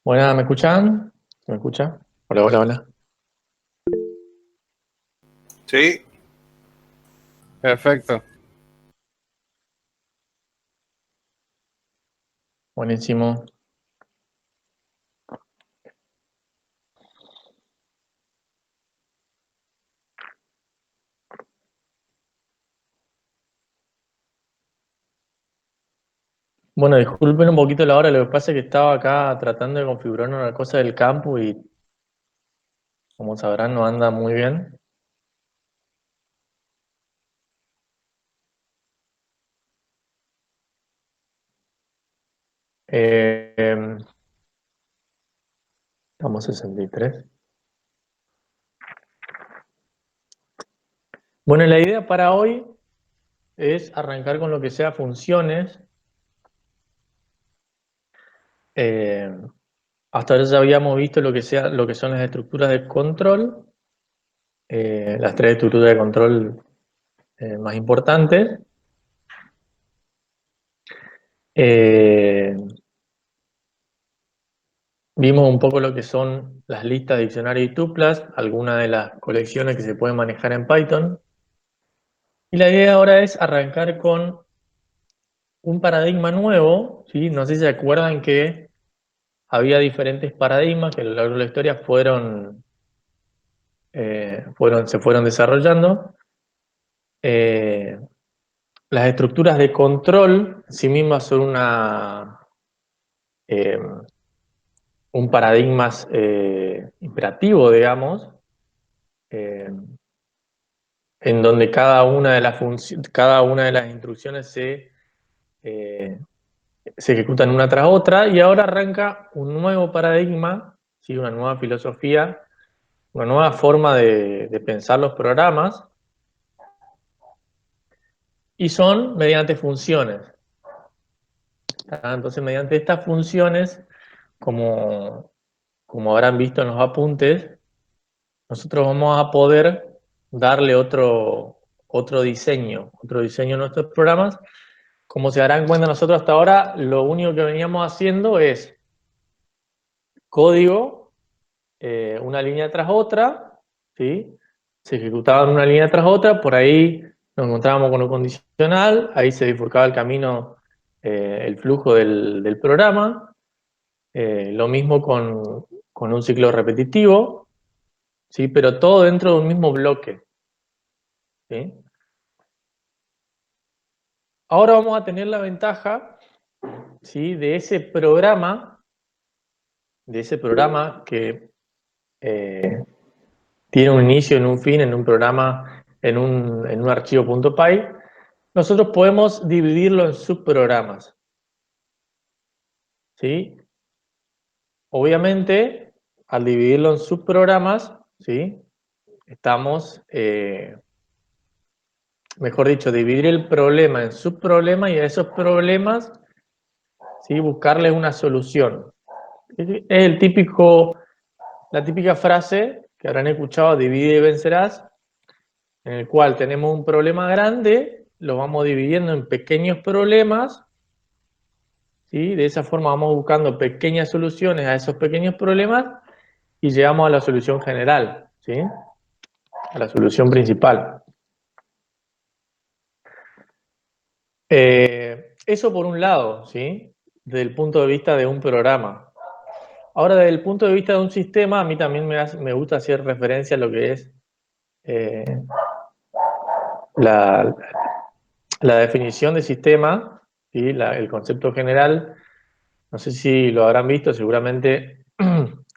Buenas, ¿me escuchan? ¿Me escucha? Hola, hola, hola. Sí, perfecto. Buenísimo. Bueno, disculpen un poquito la hora, lo que pasa es que estaba acá tratando de configurar una cosa del campo y, como sabrán, no anda muy bien. Eh, Estamos 63. Bueno, la idea para hoy es arrancar con lo que sea funciones. Eh, Hasta ahora ya habíamos visto lo que sea, lo que son las estructuras de control, las tres estructuras de control más importantes. Eh, Vimos un poco lo que son las listas, diccionarios y tuplas, algunas de las colecciones que se pueden manejar en Python. Y la idea ahora es arrancar con un paradigma nuevo, ¿sí? No sé si se acuerdan que había diferentes paradigmas que a lo largo de la historia se fueron desarrollando. Eh, las estructuras de control en sí mismas son eh, un paradigma imperativo, digamos, eh, en donde cada una de las instrucciones eh, se ejecutan una tras otra, y ahora arranca un nuevo paradigma, ¿sí? Una nueva filosofía, una nueva forma de pensar los programas, y son mediante funciones. Entonces, mediante estas funciones, como, como habrán visto en los apuntes, nosotros vamos a poder darle otro diseño a nuestros programas. Como se darán cuenta, nosotros hasta ahora lo único que veníamos haciendo es código, una línea tras otra, ¿sí? Se ejecutaban una línea tras otra, por ahí nos encontrábamos con un condicional, ahí se bifurcaba el camino, el flujo del programa. Lo mismo con un ciclo repetitivo, ¿sí? Pero todo dentro de un mismo bloque, ¿sí? Ahora vamos a tener la ventaja, ¿sí? De ese programa que eh, tiene un inicio, en un fin, en un programa, en un archivo .py. Nosotros podemos dividirlo en subprogramas, ¿sí? Obviamente, al dividirlo en subprogramas, ¿sí? Estamos, mejor dicho, dividir el problema en subproblemas, y a esos problemas, ¿sí? Buscarles una solución. Es la típica frase que habrán escuchado: divide y vencerás, en el cual tenemos un problema grande, lo vamos dividiendo en pequeños problemas, ¿sí? De esa forma vamos buscando pequeñas soluciones a esos pequeños problemas y llegamos a la solución general, ¿sí? A la solución principal. Eso por un lado, ¿sí? Desde el punto de vista de un programa. Ahora, desde el punto de vista de un sistema, a mí también me gusta hacer referencia a lo que es eh, la, la definición de sistema, ¿sí? El concepto general. No sé si lo habrán visto, seguramente.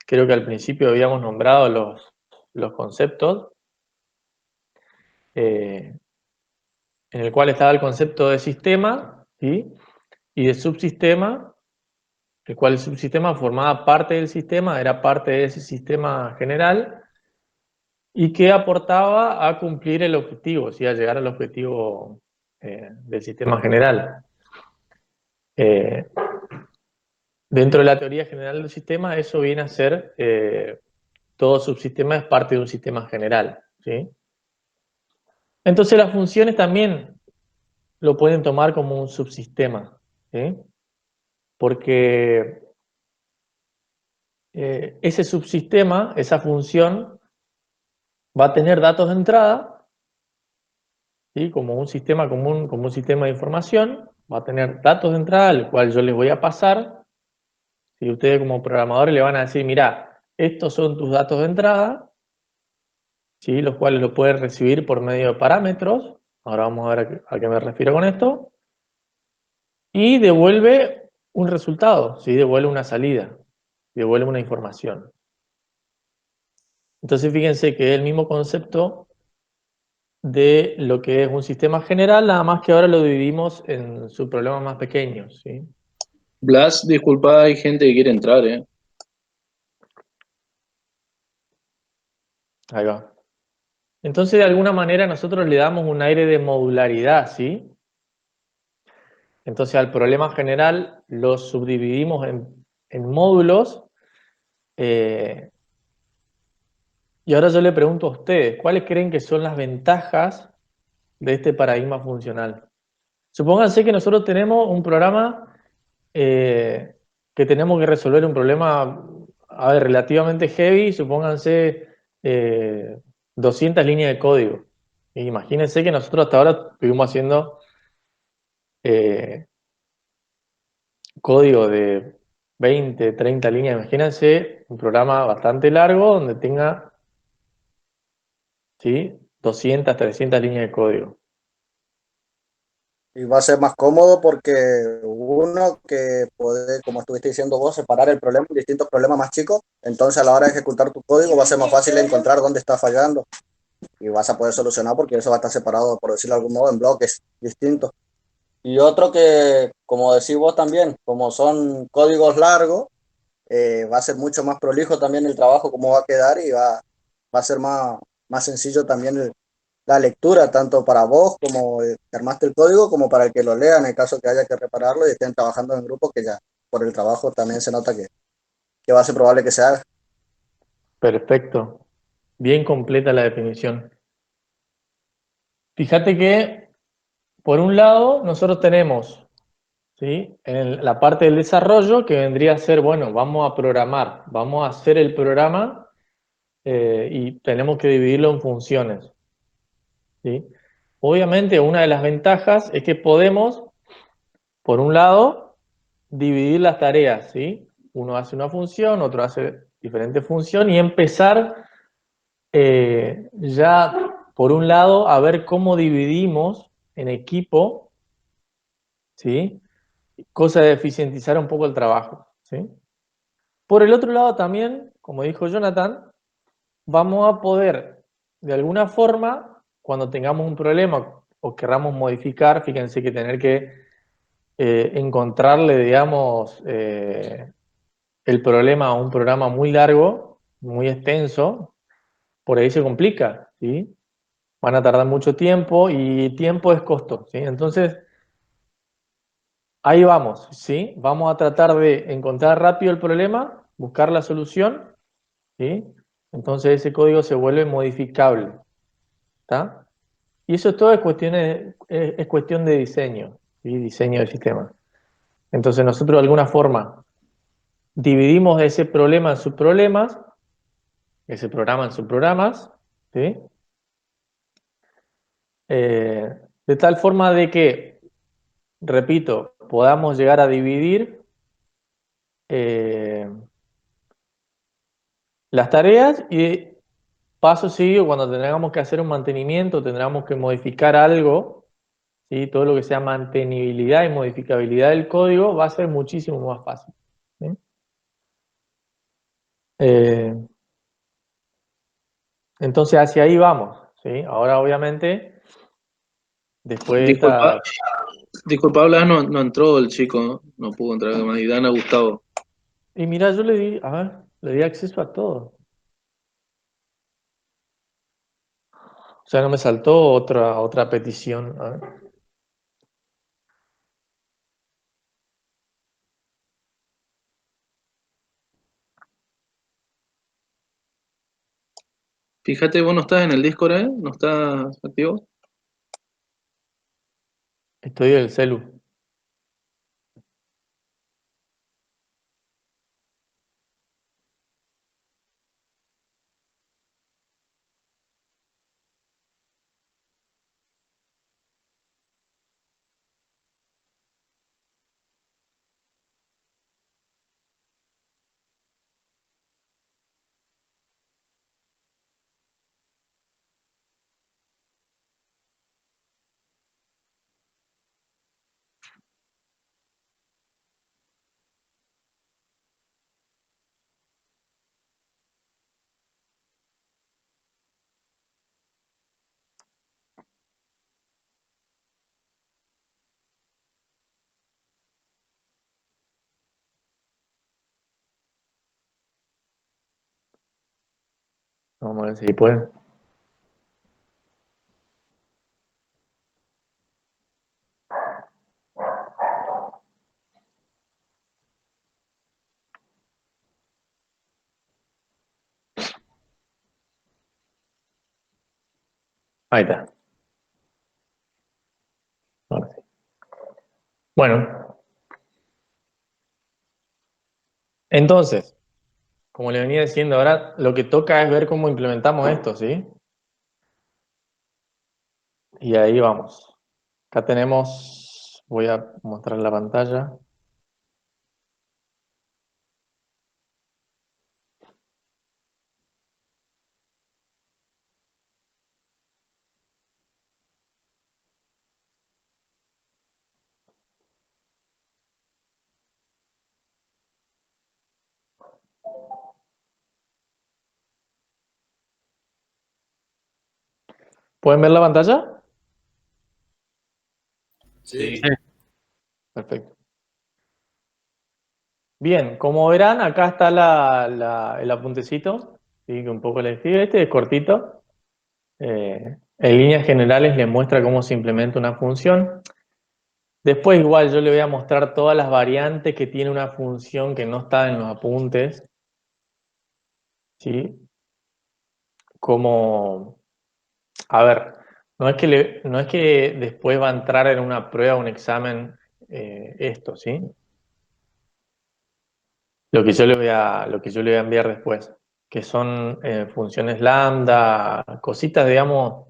Creo que al principio habíamos nombrado los conceptos, eh, en el cual estaba el concepto de sistema, ¿sí? Y de subsistema, el cual el subsistema formaba parte del sistema, era parte de ese sistema general, y que aportaba a cumplir el objetivo, ¿sí? A llegar al objetivo del sistema general. Eh, Dentro de la teoría general del sistema, eso viene a ser, todo subsistema es parte de un sistema general, ¿sí? Entonces las funciones también lo pueden tomar como un subsistema, ¿sí? Porque ese subsistema, esa función, va a tener datos de entrada, ¿sí? Como un sistema común, como un sistema de información, va a tener datos de entrada, al cual yo les voy a pasar, y ustedes como programadores le van a decir, mira, estos son tus datos de entrada, ¿sí? Los cuales lo puedes recibir por medio de parámetros, ahora vamos a ver a qué me refiero con esto, y devuelve un resultado, ¿sí? Devuelve una salida, devuelve una información. Entonces fíjense que es el mismo concepto de lo que es un sistema general, nada más que ahora lo dividimos en subproblemas más pequeños, ¿sí? Blas, disculpa, hay gente que quiere entrar, ¿eh? Ahí va. Entonces, de alguna manera, nosotros le damos un aire de modularidad, ¿sí? Entonces, al problema general lo subdividimos en módulos. eh, y ahora yo le pregunto a ustedes, ¿cuáles creen que son las ventajas de este paradigma funcional? Supónganse que nosotros tenemos un programa eh, que tenemos que resolver un problema, a ver, relativamente heavy, supónganse 200 líneas de código. Imagínense que nosotros hasta ahora estuvimos haciendo eh, código de 20, 30 líneas. Imagínense un programa bastante largo donde tenga, ¿sí? 200, 300 líneas de código. Y va a ser más cómodo porque uno que puede, como estuviste diciendo vos, separar el problema en distintos problemas más chicos. Entonces a la hora de ejecutar tu código va a ser más fácil encontrar dónde está fallando y vas a poder solucionar porque eso va a estar separado, por decirlo de algún modo, en bloques distintos. Y otro que, como decís vos también, como son códigos largos, va a ser mucho más prolijo también el trabajo, cómo va a quedar y va a ser más sencillo también la lectura, tanto para vos como que armaste el código, como para el que lo lea en el caso que haya que repararlo y estén trabajando en grupo, que ya por el trabajo también se nota que va a ser probable que se haga. Perfecto. Bien completa la definición. Fíjate que, por un lado, nosotros tenemos, ¿sí? En la parte del desarrollo, que vendría a ser, bueno, vamos a programar, vamos a hacer el programa y tenemos que dividirlo en funciones, ¿sí? Obviamente, una de las ventajas es que podemos, por un lado, dividir las tareas, ¿sí? Uno hace una función, otro hace diferente función y empezar ya, por un lado, a ver cómo dividimos en equipo, ¿sí? Cosa de eficientizar un poco el trabajo, ¿sí? Por el otro lado también, como dijo Jonathan, vamos a poder, de alguna forma, cuando tengamos un problema o querramos modificar, fíjense que tener que encontrarle, digamos, el problema a un programa muy largo, muy extenso, por ahí se complica, ¿sí? Van a tardar mucho tiempo y tiempo es costo, ¿sí? Entonces, ahí vamos, ¿sí? Vamos a tratar de encontrar rápido el problema, buscar la solución, ¿sí? Entonces ese código se vuelve modificable, ¿está? Y eso todo es cuestión de diseño, ¿sí? Diseño del sistema. Entonces nosotros de alguna forma dividimos ese problema en subproblemas, ese programa en subprogramas, ¿sí? De tal forma de que, repito, podamos llegar a dividir eh, las tareas y paso seguido cuando tengamos que hacer un mantenimiento, tendremos que modificar algo, ¿sí? Todo lo que sea mantenibilidad y modificabilidad del código va a ser muchísimo más fácil, ¿sí? Eh, entonces hacia ahí vamos, ¿sí? Ahora obviamente, después de Disculpa, esta... disculpa, Blas, no, no entró el chico, ¿no? No pudo entrar más. Y Dana Gustavo. Y mira, yo le di, a ver, le di acceso a todo. O sea, no me saltó otra petición. A ver. Fíjate, vos no estás en el Discord, ¿eh? ¿No estás activo? Estoy en el celu. Vamos a ver si puede. Ahí está. Ahora sí. Bueno, entonces, como le venía diciendo, ahora lo que toca es ver cómo implementamos esto, ¿sí? Y ahí vamos. Acá tenemos, voy a mostrar la pantalla. ¿Pueden ver la pantalla? Sí. Perfecto. Bien, como verán, acá está el apuntecito, ¿sí? Que un poco le escribe. Este es cortito. En líneas generales le muestra cómo se implementa una función. Después igual yo le voy a mostrar todas las variantes que tiene una función que no está en los apuntes, ¿sí? Como, a ver, no es que después va a entrar en una prueba, un examen, esto, ¿sí? Lo que yo le voy a enviar después, que son funciones lambda, cositas, digamos,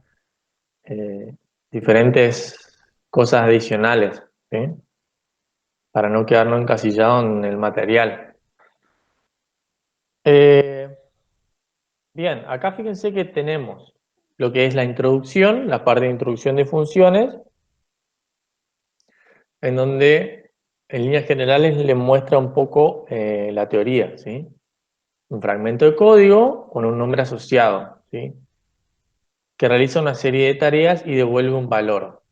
eh, diferentes cosas adicionales, ¿sí? Para no quedarnos encasillados en el material. Eh, Bien, acá fíjense que tenemos lo que es la introducción, la parte de introducción de funciones, en donde en líneas generales le muestra un poco la teoría, ¿sí? Un fragmento de código con un nombre asociado, ¿sí? Que realiza una serie de tareas y devuelve un valor,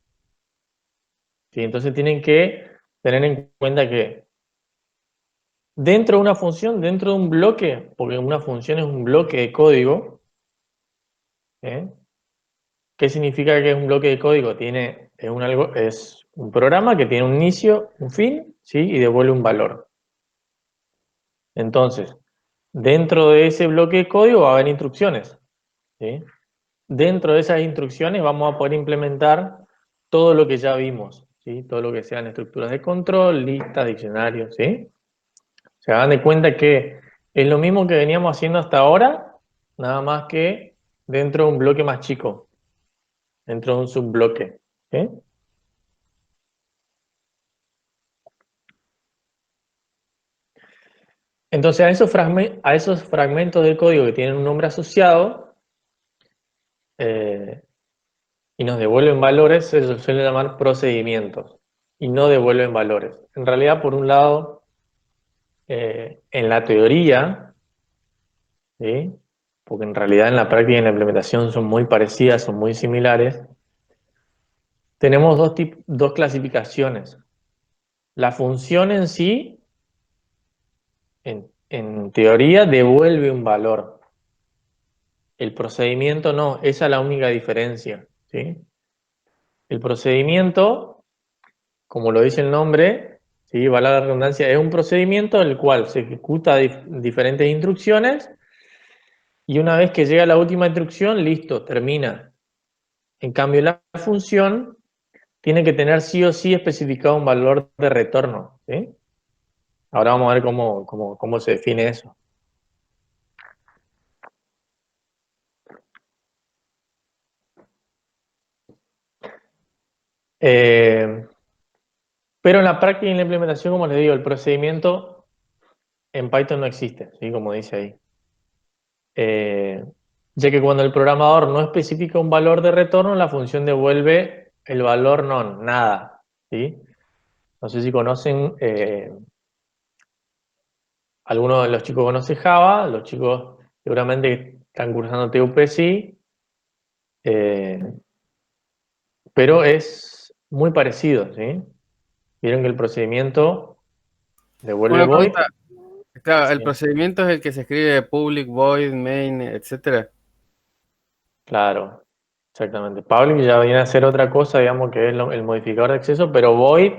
¿sí? Entonces tienen que tener en cuenta que dentro de una función, dentro de un bloque, porque una función es un bloque de código, ¿eh? ¿Qué significa que es un bloque de código? Es un programa que tiene un inicio, un fin, ¿sí? Y devuelve un valor. Entonces, dentro de ese bloque de código va a haber instrucciones, ¿sí? Dentro de esas instrucciones vamos a poder implementar todo lo que ya vimos, ¿sí? Todo lo que sean estructuras de control, listas, diccionarios, ¿sí? Se dan de cuenta que es lo mismo que veníamos haciendo hasta ahora, nada más que dentro de un bloque más chico, dentro de un subbloque, ¿sí? Entonces, a esos fragmentos del código que tienen un nombre asociado eh, y nos devuelven valores, se suele llamar procedimientos y no devuelven valores. En realidad, por un lado, en la teoría, ¿sí? Porque en realidad en la práctica y en la implementación son muy parecidas, son muy similares, tenemos dos clasificaciones. La función en sí, en teoría, devuelve un valor. El procedimiento no, esa es la única diferencia, ¿sí? El procedimiento, como lo dice el nombre, ¿sí? Vale la redundancia, es un procedimiento en el cual se ejecuta diferentes instrucciones y una vez que llega la última instrucción, listo, termina. En cambio, la función tiene que tener sí o sí especificado un valor de retorno, ¿sí? Ahora vamos a ver cómo se define eso. Eh, pero en la práctica y en la implementación, como les digo, el procedimiento en Python no existe, ¿sí? Como dice ahí. Eh, ya que cuando el programador no especifica un valor de retorno, la función devuelve el valor non, nada, ¿sí? No sé si conocen, algunos de los chicos conocen Java, los chicos seguramente están cursando TUP, sí, eh, pero es muy parecido, ¿sí? Vieron que el procedimiento devuelve Una void, pregunta, claro, el ¿sí? procedimiento es el que se escribe public, void, main, etcétera. Claro, exactamente. Public ya viene a ser otra cosa, digamos, que es el modificador de acceso, pero void,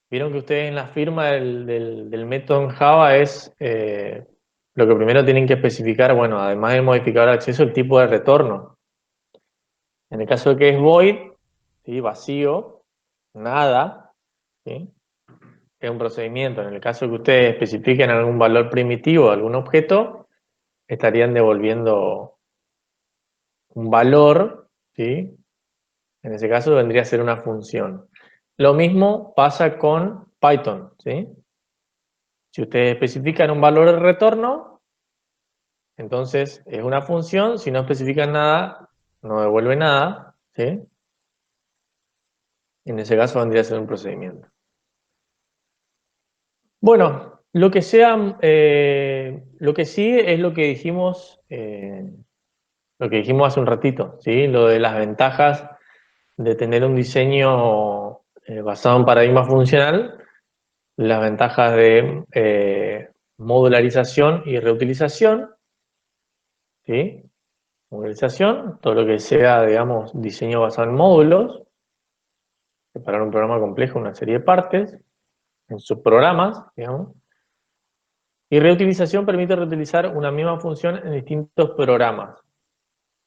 vieron que ustedes en la firma del método en Java es lo que primero tienen que especificar, bueno, además del modificador de acceso, el tipo de retorno. En el caso de que es void, ¿sí? Vacío, nada, ¿sí? Es un procedimiento. En el caso de que ustedes especifiquen algún valor primitivo de algún objeto, estarían devolviendo un valor, ¿sí? En ese caso vendría a ser una función. Lo mismo pasa con Python, ¿sí? Si ustedes especifican un valor de retorno, entonces es una función. Si no especifican nada, no devuelve nada, ¿sí? En ese caso vendría a ser un procedimiento. Bueno, lo que sea, lo que sigue es lo que dijimos hace un ratito, ¿sí? Lo de las ventajas de tener un diseño basado en paradigma funcional, las ventajas de modularización y reutilización, ¿sí? Modularización, todo lo que sea, digamos, diseño basado en módulos, separar un programa complejo en una serie de partes, en subprogramas, digamos. Y reutilización permite reutilizar una misma función en distintos programas,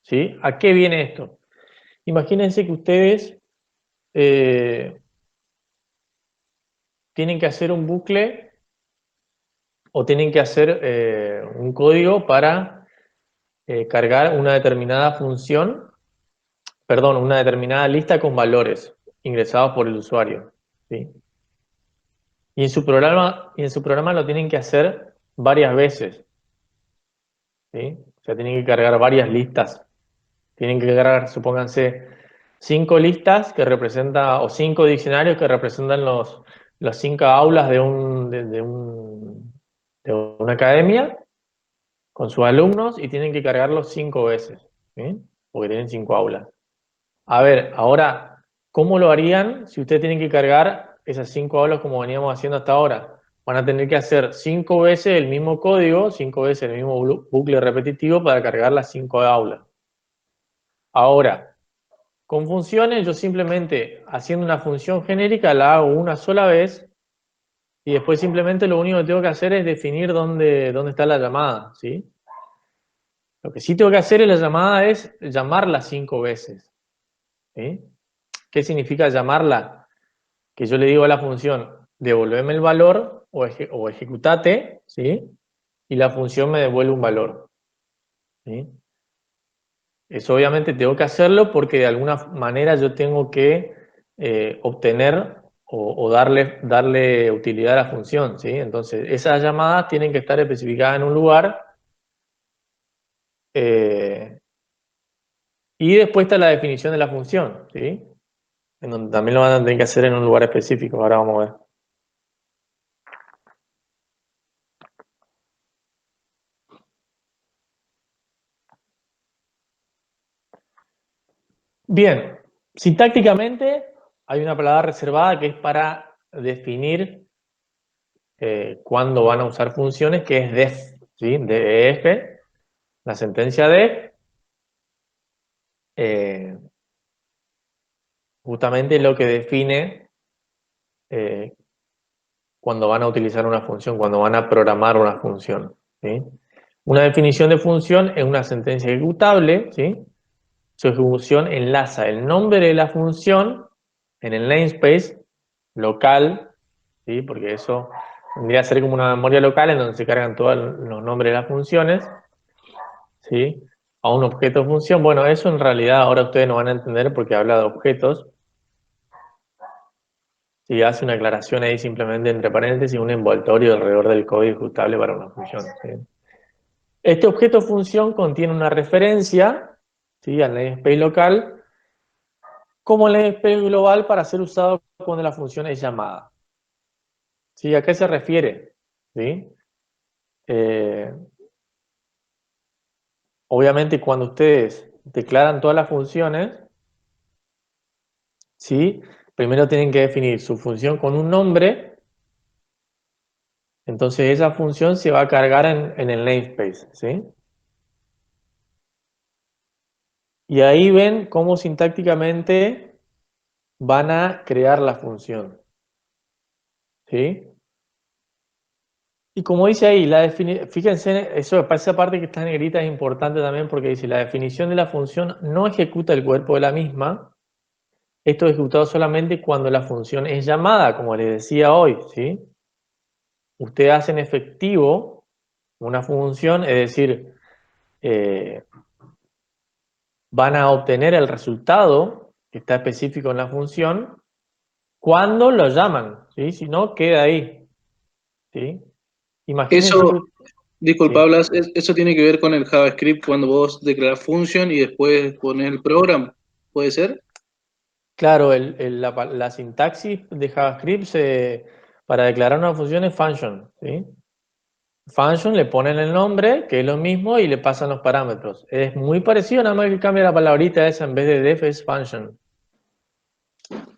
¿sí? ¿A qué viene esto? Imagínense que ustedes tienen que hacer un bucle o tienen que hacer un código para cargar una determinada función, perdón, una determinada lista con valores ingresados por el usuario, ¿sí? Y en su programa lo tienen que hacer varias veces, ¿sí? O sea, tienen que cargar varias listas. Tienen que cargar, supónganse, 5 listas que representan, o 5 diccionarios que representan las 5 aulas de una academia con sus alumnos y tienen que cargarlos 5 veces, ¿sí? Porque tienen 5 aulas. A ver, ahora, ¿cómo lo harían si ustedes tienen que cargar esas 5 aulas como veníamos haciendo hasta ahora? Van a tener que hacer 5 veces el mismo código, 5 veces el mismo bucle repetitivo para cargar las 5 aulas. Ahora, con funciones, yo simplemente haciendo una función genérica la hago una sola vez y después simplemente lo único que tengo que hacer es definir dónde está la llamada, ¿sí? Lo que sí tengo que hacer en la llamada es llamarla 5 veces, ¿sí? ¿Qué significa llamarla? Que yo le digo a la función, devolveme el valor o ejecutate, ¿sí? Y la función me devuelve un valor, ¿sí? Eso obviamente tengo que hacerlo porque de alguna manera yo tengo que obtener o darle utilidad a la función, ¿sí? Entonces, esas llamadas tienen que estar especificadas en un lugar eh, y después está la definición de la función, ¿sí? En donde también lo van a tener que hacer en un lugar específico. Ahora vamos a ver. Bien, sintácticamente hay una palabra reservada que es para definir cuándo van a usar funciones, que es def, ¿sí? Def, la sentencia def, eh, justamente lo que define eh, cuando van a utilizar una función, cuando van a programar una función, ¿sí? Una definición de función es una sentencia ejecutable, ¿sí? Su ejecución enlaza el nombre de la función en el namespace local, ¿sí? Porque eso vendría a ser como una memoria local en donde se cargan todos los nombres de las funciones, ¿sí? A un objeto función. Bueno, eso en realidad ahora ustedes no van a entender porque habla de objetos. Sí, hace una aclaración ahí simplemente entre paréntesis, un envoltorio alrededor del código ejecutable para una función, ¿sí? Este objeto función contiene una referencia, ¿sí? Al namespace local como el namespace global para ser usado cuando la función es llamada. ¿Sí? ¿A qué se refiere? ¿Sí? Eh, obviamente cuando ustedes declaran todas las funciones, ¿sí? Primero tienen que definir su función con un nombre, entonces esa función se va a cargar en el namespace, ¿sí? Y ahí ven cómo sintácticamente van a crear la función. ¿Sí? Y como dice ahí, fíjense, esa parte que está en negrita es importante también porque dice, la definición de la función no ejecuta el cuerpo de la misma. Esto es ejecutado solamente cuando la función es llamada, como les decía hoy, ¿sí? Ustedes hacen efectivo una función, es decir, eh, van a obtener el resultado que está específico en la función cuando lo llaman, ¿sí? Si no, queda ahí, ¿sí? Imagínense que... Eso, disculpa, Sí. hablas, eso tiene que ver con el JavaScript cuando vos declarás function y después pones el program, ¿puede ser? Claro, la sintaxis de JavaScript para declarar una función es function, ¿sí? Function le ponen el nombre, que es lo mismo, y le pasan los parámetros. Es muy parecido, nada más que cambia la palabrita esa, en vez de def es function.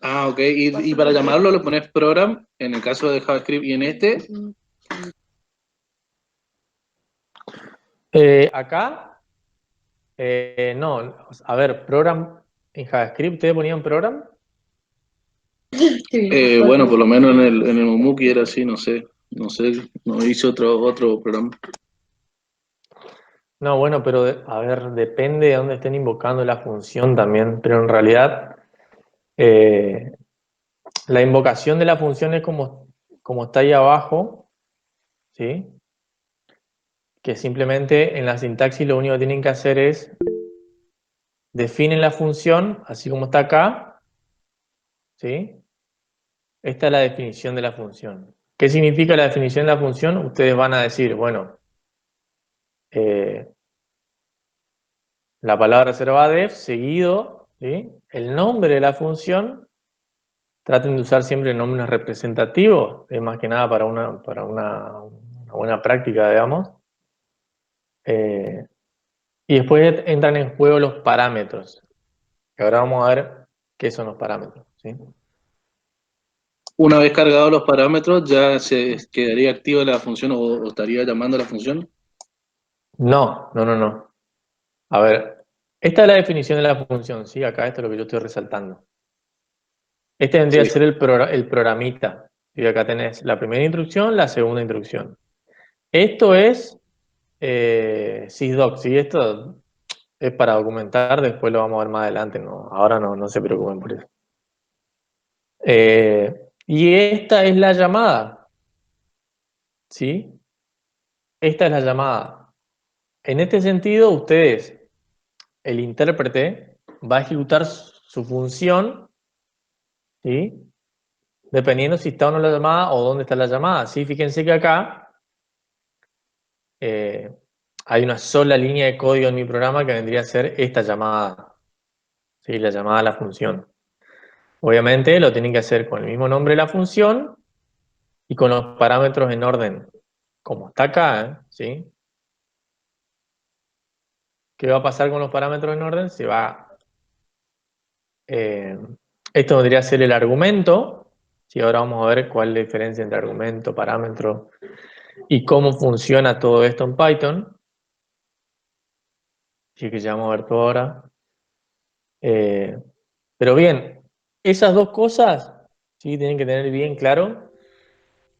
Ah, ok. Y para llamarlo le pones program, en el caso de JavaScript, y en este, Acá, no, a ver, program, en JavaScript, ¿ustedes ponían program? bueno, por lo menos en el Momuki era así, no sé, no hice otro programa. No, bueno, pero a ver, depende de dónde estén invocando la función también, pero en realidad eh, la invocación de la función es como está ahí abajo, ¿sí? Que simplemente en la sintaxis lo único que tienen que hacer es definen la función, así como está acá, ¿sí? Esta es la definición de la función. ¿Qué significa la definición de la función? Ustedes van a decir, bueno, eh, la palabra reservada def seguido, ¿sí? El nombre de la función, traten de usar siempre nombres representativos, es más que nada para una buena práctica, digamos. Eh, y después entran en juego los parámetros. Y ahora vamos a ver qué son los parámetros, ¿sí? Una vez cargados los parámetros, ya se quedaría activa la función o estaría llamando a la función. No, no, no, no. A ver, esta es la definición de la función, ¿sí? Acá esto es lo que yo estoy resaltando. Este vendría a Sí. ser el programita. Y acá tenés la primera instrucción, la segunda instrucción. Esto es sysdoc, ¿sí? Esto es para documentar, después lo vamos a ver más adelante, ¿no? Ahora no se preocupen por eso. Y esta es la llamada, ¿sí? Esta es la llamada. En este sentido, ustedes, el intérprete, va a ejecutar su función, ¿sí? Dependiendo si está o no la llamada o dónde está la llamada. ¿Sí? Fíjense que acá eh, hay una sola línea de código en mi programa que vendría a ser esta llamada, ¿sí? La llamada a la función. Obviamente lo tienen que hacer con el mismo nombre de la función y con los parámetros en orden, como está acá, ¿sí? ¿Qué va a pasar con los parámetros en orden? Eh, Esto vendría a ser el argumento, ¿sí? Ahora vamos a ver cuál es la diferencia entre argumento, parámetro y cómo funciona todo esto en Python. Así que ya vamos a ver todo ahora. Eh, pero bien, esas dos cosas sí tienen que tener bien claro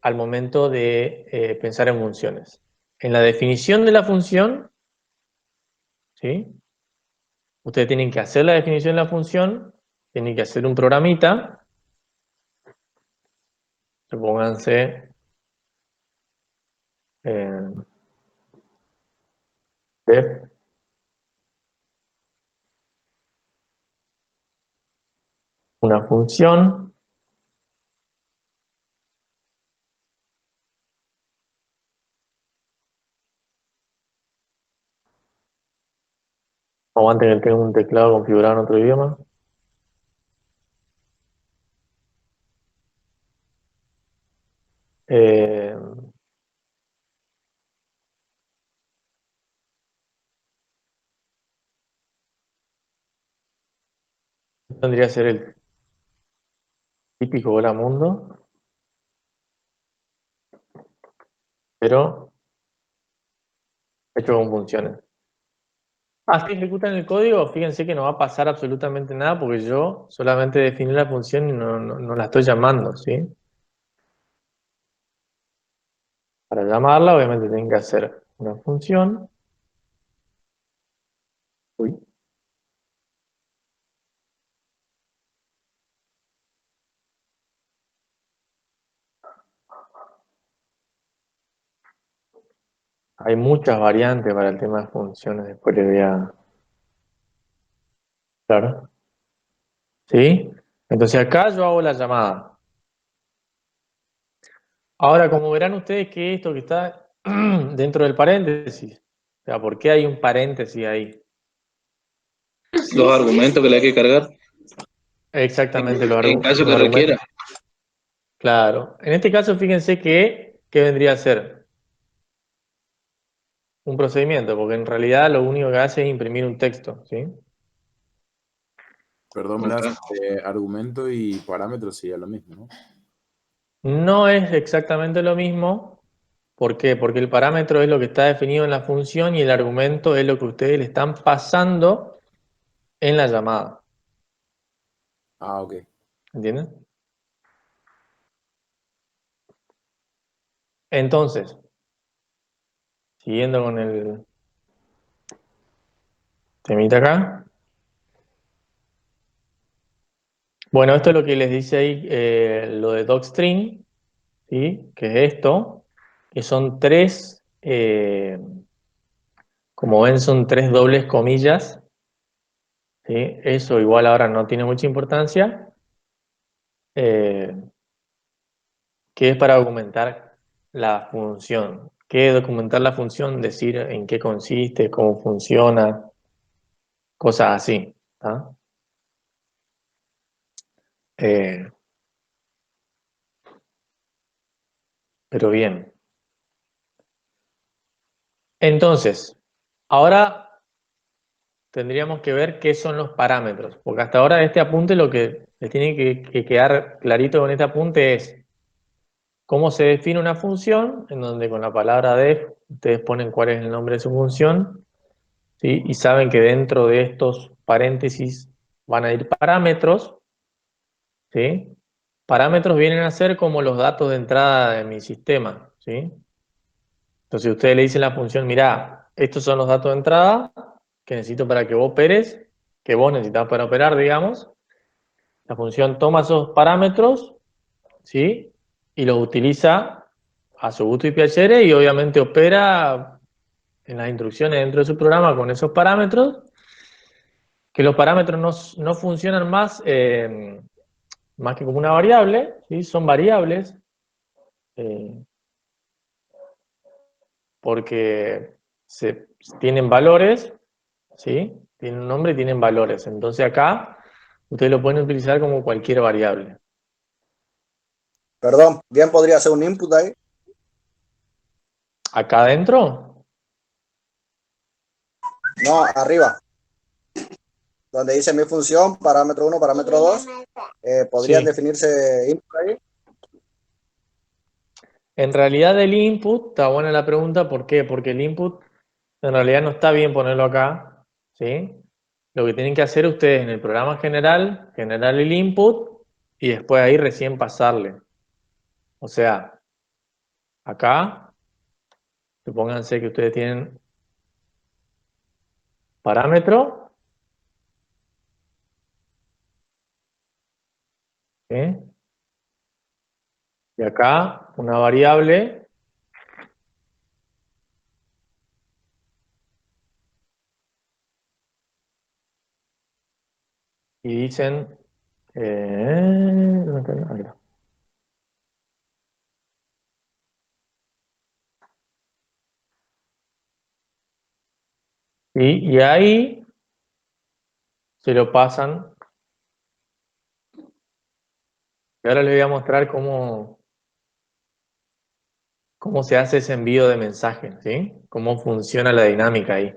al momento de pensar en funciones. En la definición de la función, ¿sí? Ustedes tienen que hacer la definición de la función, tienen que hacer un programita, supónganse eh, def una función, aguanten que tengo un teclado configurado en otro idioma. Eh, Tendría que ser el típico Hola Mundo, pero hecho con funciones. Así ejecutan el código, fíjense que no va a pasar absolutamente nada porque yo solamente definí la función y no la estoy llamando, ¿sí? Para llamarla, obviamente tienen que hacer una función. Uy. Hay muchas variantes para el tema de funciones, después le voy a... Claro. ¿Sí? Entonces acá yo hago la llamada. Ahora, como verán ustedes que esto que está dentro del paréntesis, o sea, ¿por qué hay un paréntesis ahí? Los argumentos que le hay que cargar Exactamente, en caso los que requiera. argumentos. Claro. En este caso, fíjense que vendría a ser un procedimiento, porque en realidad lo único que hace es imprimir un texto, ¿sí? Perdón, Blas, Ok. argumento y parámetro sería lo mismo, ¿no? No es exactamente lo mismo. ¿Por qué? Porque el parámetro es lo que está definido en la función y el argumento es lo que ustedes le están pasando en la llamada. Ah, ok. ¿Entienden? Entonces, siguiendo con el temita acá. Bueno, esto es lo que les dice ahí, lo de docstring, ¿sí? Que es esto, que son tres, como ven, son tres dobles comillas, ¿sí? Eso igual ahora no tiene mucha importancia, eh, que es para documentar la función. ¿Qué es documentar la función? Decir en qué consiste, cómo funciona, cosas así, ¿tá? Eh, pero bien. Entonces, ahora tendríamos que ver qué son los parámetros, porque hasta ahora este apunte lo que les tiene que quedar clarito con este apunte es cómo se define una función, en donde con la palabra def ustedes ponen cuál es el nombre de su función, ¿sí? Y saben que dentro de estos paréntesis van a ir parámetros, ¿sí? Parámetros vienen a ser como los datos de entrada de mi sistema, ¿sí? Entonces ustedes le dicen a la función, mirá, estos son los datos de entrada que necesito para que vos operes, que vos necesitas para operar, digamos. La función toma esos parámetros, ¿sí? Y los utiliza a su gusto y piacere y obviamente opera en las instrucciones dentro de su programa con esos parámetros, que los parámetros no funcionan más que como una variable, ¿sí? Son variables, eh, porque tienen valores, ¿sí? Tienen un nombre y tienen valores. Entonces acá ustedes lo pueden utilizar como cualquier variable. Perdón, bien podría ser un input ahí. Acá adentro, No, arriba, donde dice mi función, parámetro 1, parámetro 2, podrían sí. definirse input ahí. En realidad el input, está buena la pregunta, ¿por qué? Porque el input en realidad no está bien ponerlo acá, ¿sí? Lo que tienen que hacer ustedes en el programa general, generar el input y después ahí recién pasarle. O sea, acá, supónganse que ustedes tienen parámetro, ¿sí? Y acá una variable y dicen, ¿dónde está? Ahí está. Y ahí se lo pasan. Y ahora les voy a mostrar cómo se hace ese envío de mensajes, ¿sí? Cómo funciona la dinámica ahí.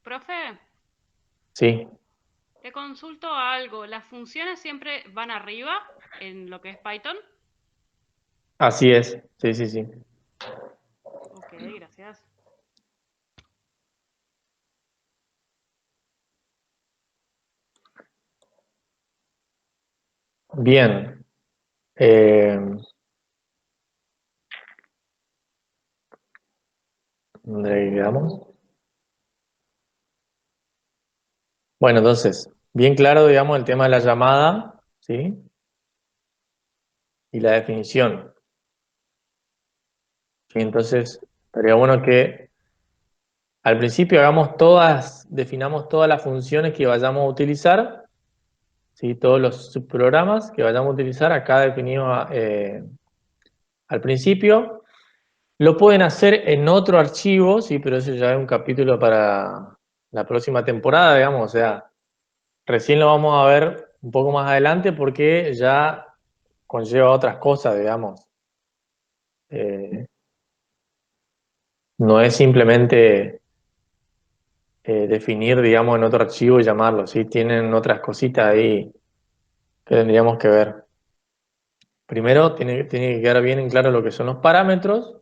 Profe, Sí, te consulto algo. ¿Las funciones siempre van arriba en lo que es Python? así es. Sí, sí, sí. Ok, gracias. Bien. ¿Dónde quedamos? Bueno, entonces, bien claro, digamos, el tema de la llamada, ¿sí? Y la definición. ¿Sí? Entonces, estaría bueno que al principio definamos todas las funciones que vayamos a utilizar, ¿sí? Todos los subprogramas que vayamos a utilizar acá definido al principio. Lo pueden hacer en otro archivo, sí, pero eso ya es un capítulo para la próxima temporada, digamos, o sea, recién lo vamos a ver un poco más adelante porque ya conlleva otras cosas, digamos. Eh, no es simplemente definir, digamos, en otro archivo y llamarlo, ¿sí? Tienen otras cositas ahí que tendríamos que ver. Primero tiene que quedar bien en claro lo que son los parámetros.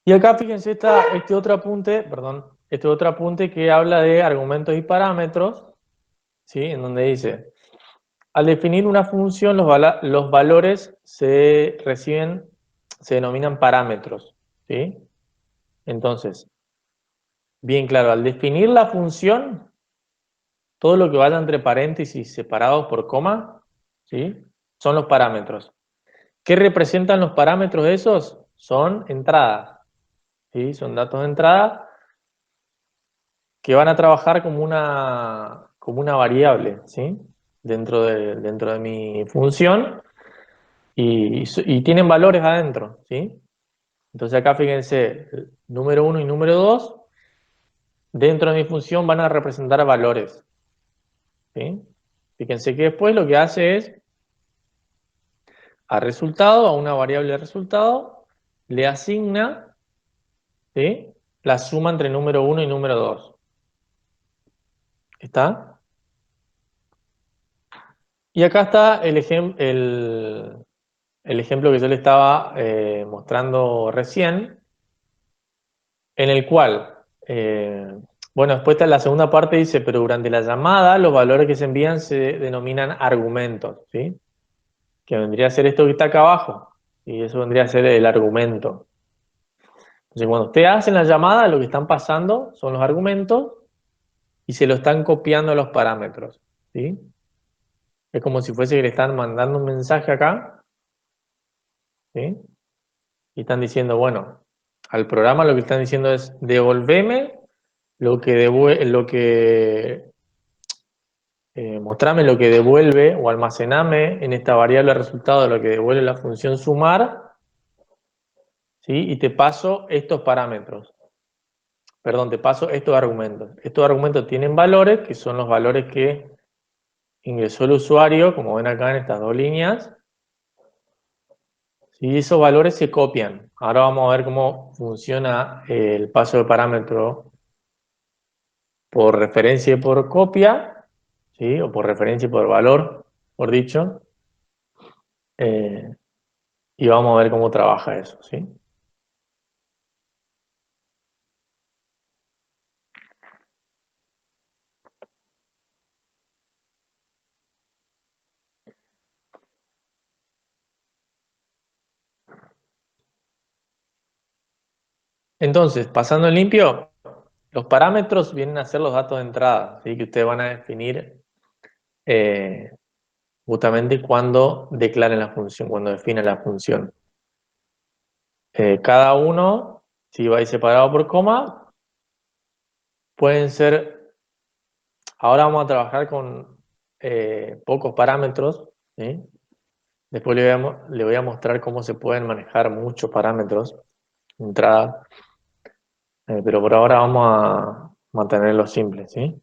Y acá fíjense este otro apunte, perdón, este otro apunte que habla de argumentos y parámetros, ¿sí? En donde dice, al definir una función, los valores se denominan parámetros, ¿sí? Entonces, bien claro, al definir la función, todo lo que vaya entre paréntesis separados por coma, ¿sí? Son los parámetros. ¿Qué representan los parámetros esos? Son entradas, ¿sí? Son datos de entrada que van a trabajar como una variable, ¿sí? Dentro de mi función y tienen valores adentro, ¿sí? Entonces acá fíjense, número 1 y número 2 dentro de mi función van a representar valores, ¿sí? Fíjense que después lo que hace es a una variable resultado, le asigna, ¿sí? La suma entre número 1 y número 2. ¿Está? Y acá está el ejemplo que yo le estaba mostrando recién, en el cual, bueno, después está la segunda parte, dice, pero durante la llamada los valores que se envían se denominan argumentos, ¿sí? Que vendría a ser esto que está acá abajo, y eso vendría a ser el argumento. Entonces, cuando ustedes hacen la llamada, lo que están pasando son los argumentos y se lo están copiando a los parámetros, ¿sí? Es como si fuese que le están mandando un mensaje acá, ¿sí? Y están diciendo, bueno, al programa lo que están diciendo es devolveme mostrame lo que devuelve o almacename en esta variable resultado de lo que devuelve la función sumar, ¿sí? Y te paso estos parámetros. Perdón, te paso estos argumentos. Estos argumentos tienen valores, que son los valores que ingresó el usuario, como ven acá en estas dos líneas. ¿Sí? Esos valores se copian. Ahora vamos a ver cómo funciona el paso de parámetro por referencia y por copia, ¿sí? O por referencia y por valor, por dicho. Y vamos a ver cómo trabaja eso, ¿sí? Entonces, pasando en limpio, los parámetros vienen a ser los datos de entrada, ¿sí? Que ustedes van a definir eh, justamente cuando declaren la función, cuando definen la función. Cada uno, si va a ir separado por coma, pueden ser, ahora vamos a trabajar con pocos parámetros, ¿sí? Después le voy a mostrar cómo se pueden manejar muchos parámetros de entrada, pero por ahora vamos a mantenerlo simple, ¿sí?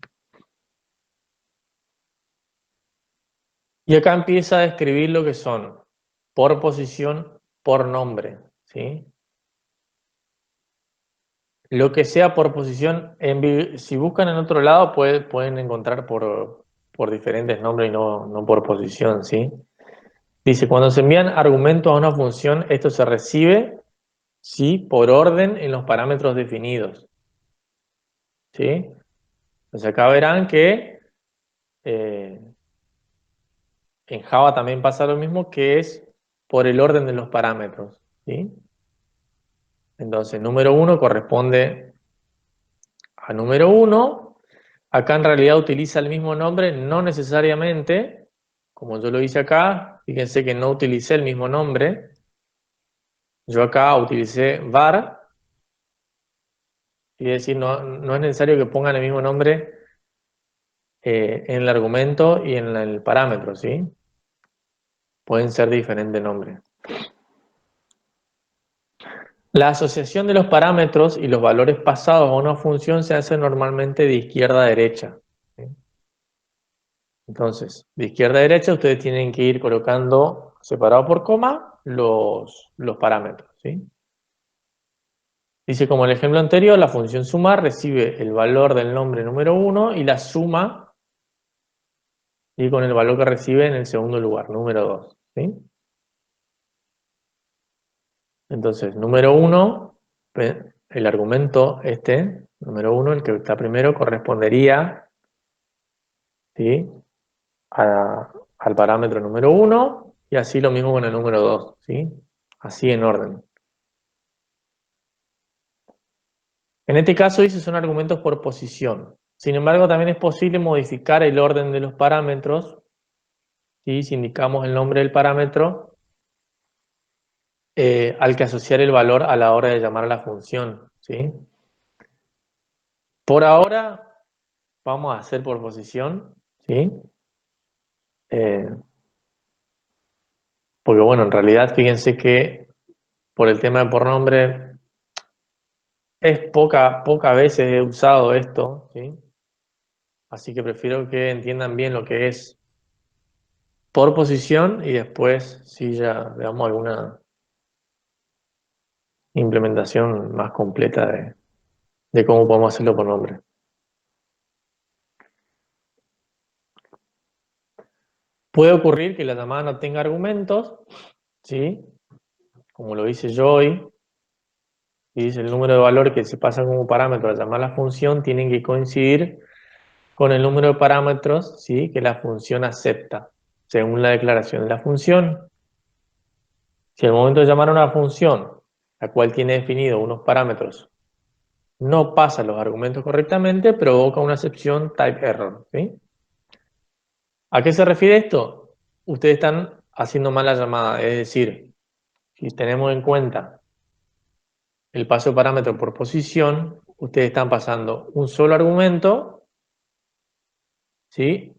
Y acá empieza a describir lo que son por posición, por nombre, ¿sí? Lo que sea por posición, si buscan en otro lado pueden encontrar por diferentes nombres y no por posición, ¿sí? Dice, cuando se envían argumentos a una función, esto se recibe, ¿sí? Por orden en los parámetros definidos, ¿sí? Entonces acá verán que en Java también pasa lo mismo, que es por el orden de los parámetros, ¿sí? Entonces, número 1 corresponde a número 1. Acá en realidad utiliza el mismo nombre, no necesariamente, como yo lo hice acá. Fíjense que no utilicé el mismo nombre. Yo acá utilicé var, y decir, no es necesario que pongan el mismo nombre en el argumento y en el parámetro, ¿sí? Pueden ser diferentes nombres. La asociación de los parámetros y los valores pasados a una función se hace normalmente de izquierda a derecha, ¿sí? Entonces, de izquierda a derecha ustedes tienen que ir colocando, separado por coma, los parámetros, ¿sí? Dice, como el ejemplo anterior, la función sumar recibe el valor del nombre número 1 y la suma y con el valor que recibe en el segundo lugar, número 2, ¿sí? Entonces, número 1, el argumento número 1, el que está primero, correspondería, ¿sí?, al parámetro número 1 y así lo mismo con el número 2, ¿sí? Así en orden. En este caso dice son argumentos por posición. Sin embargo, también es posible modificar el orden de los parámetros, ¿sí?, si indicamos el nombre del parámetro al que asociar el valor a la hora de llamar a la función, ¿sí? Por ahora vamos a hacer por posición, ¿sí? Eh, Porque bueno, en realidad fíjense que por el tema de por nombre es pocas veces he usado esto, ¿sí? Así que prefiero que entiendan bien lo que es por posición y después sí ya veamos alguna implementación más completa de cómo podemos hacerlo por nombre. Puede ocurrir que la llamada no tenga argumentos, ¿sí? Como lo hice yo hoy, y dice el número de valores que se pasan como parámetro al llamar la función tienen que coincidir con el número de parámetros, ¿sí?, que la función acepta, según la declaración de la función. Si al momento de llamar a una función, la cual tiene definido unos parámetros, no pasa los argumentos correctamente, provoca una excepción type error, ¿sí? ¿A qué se refiere esto? Ustedes están haciendo mal la llamada, es decir, si tenemos en cuenta el paso de parámetro por posición, ustedes están pasando un solo argumento, ¿sí?,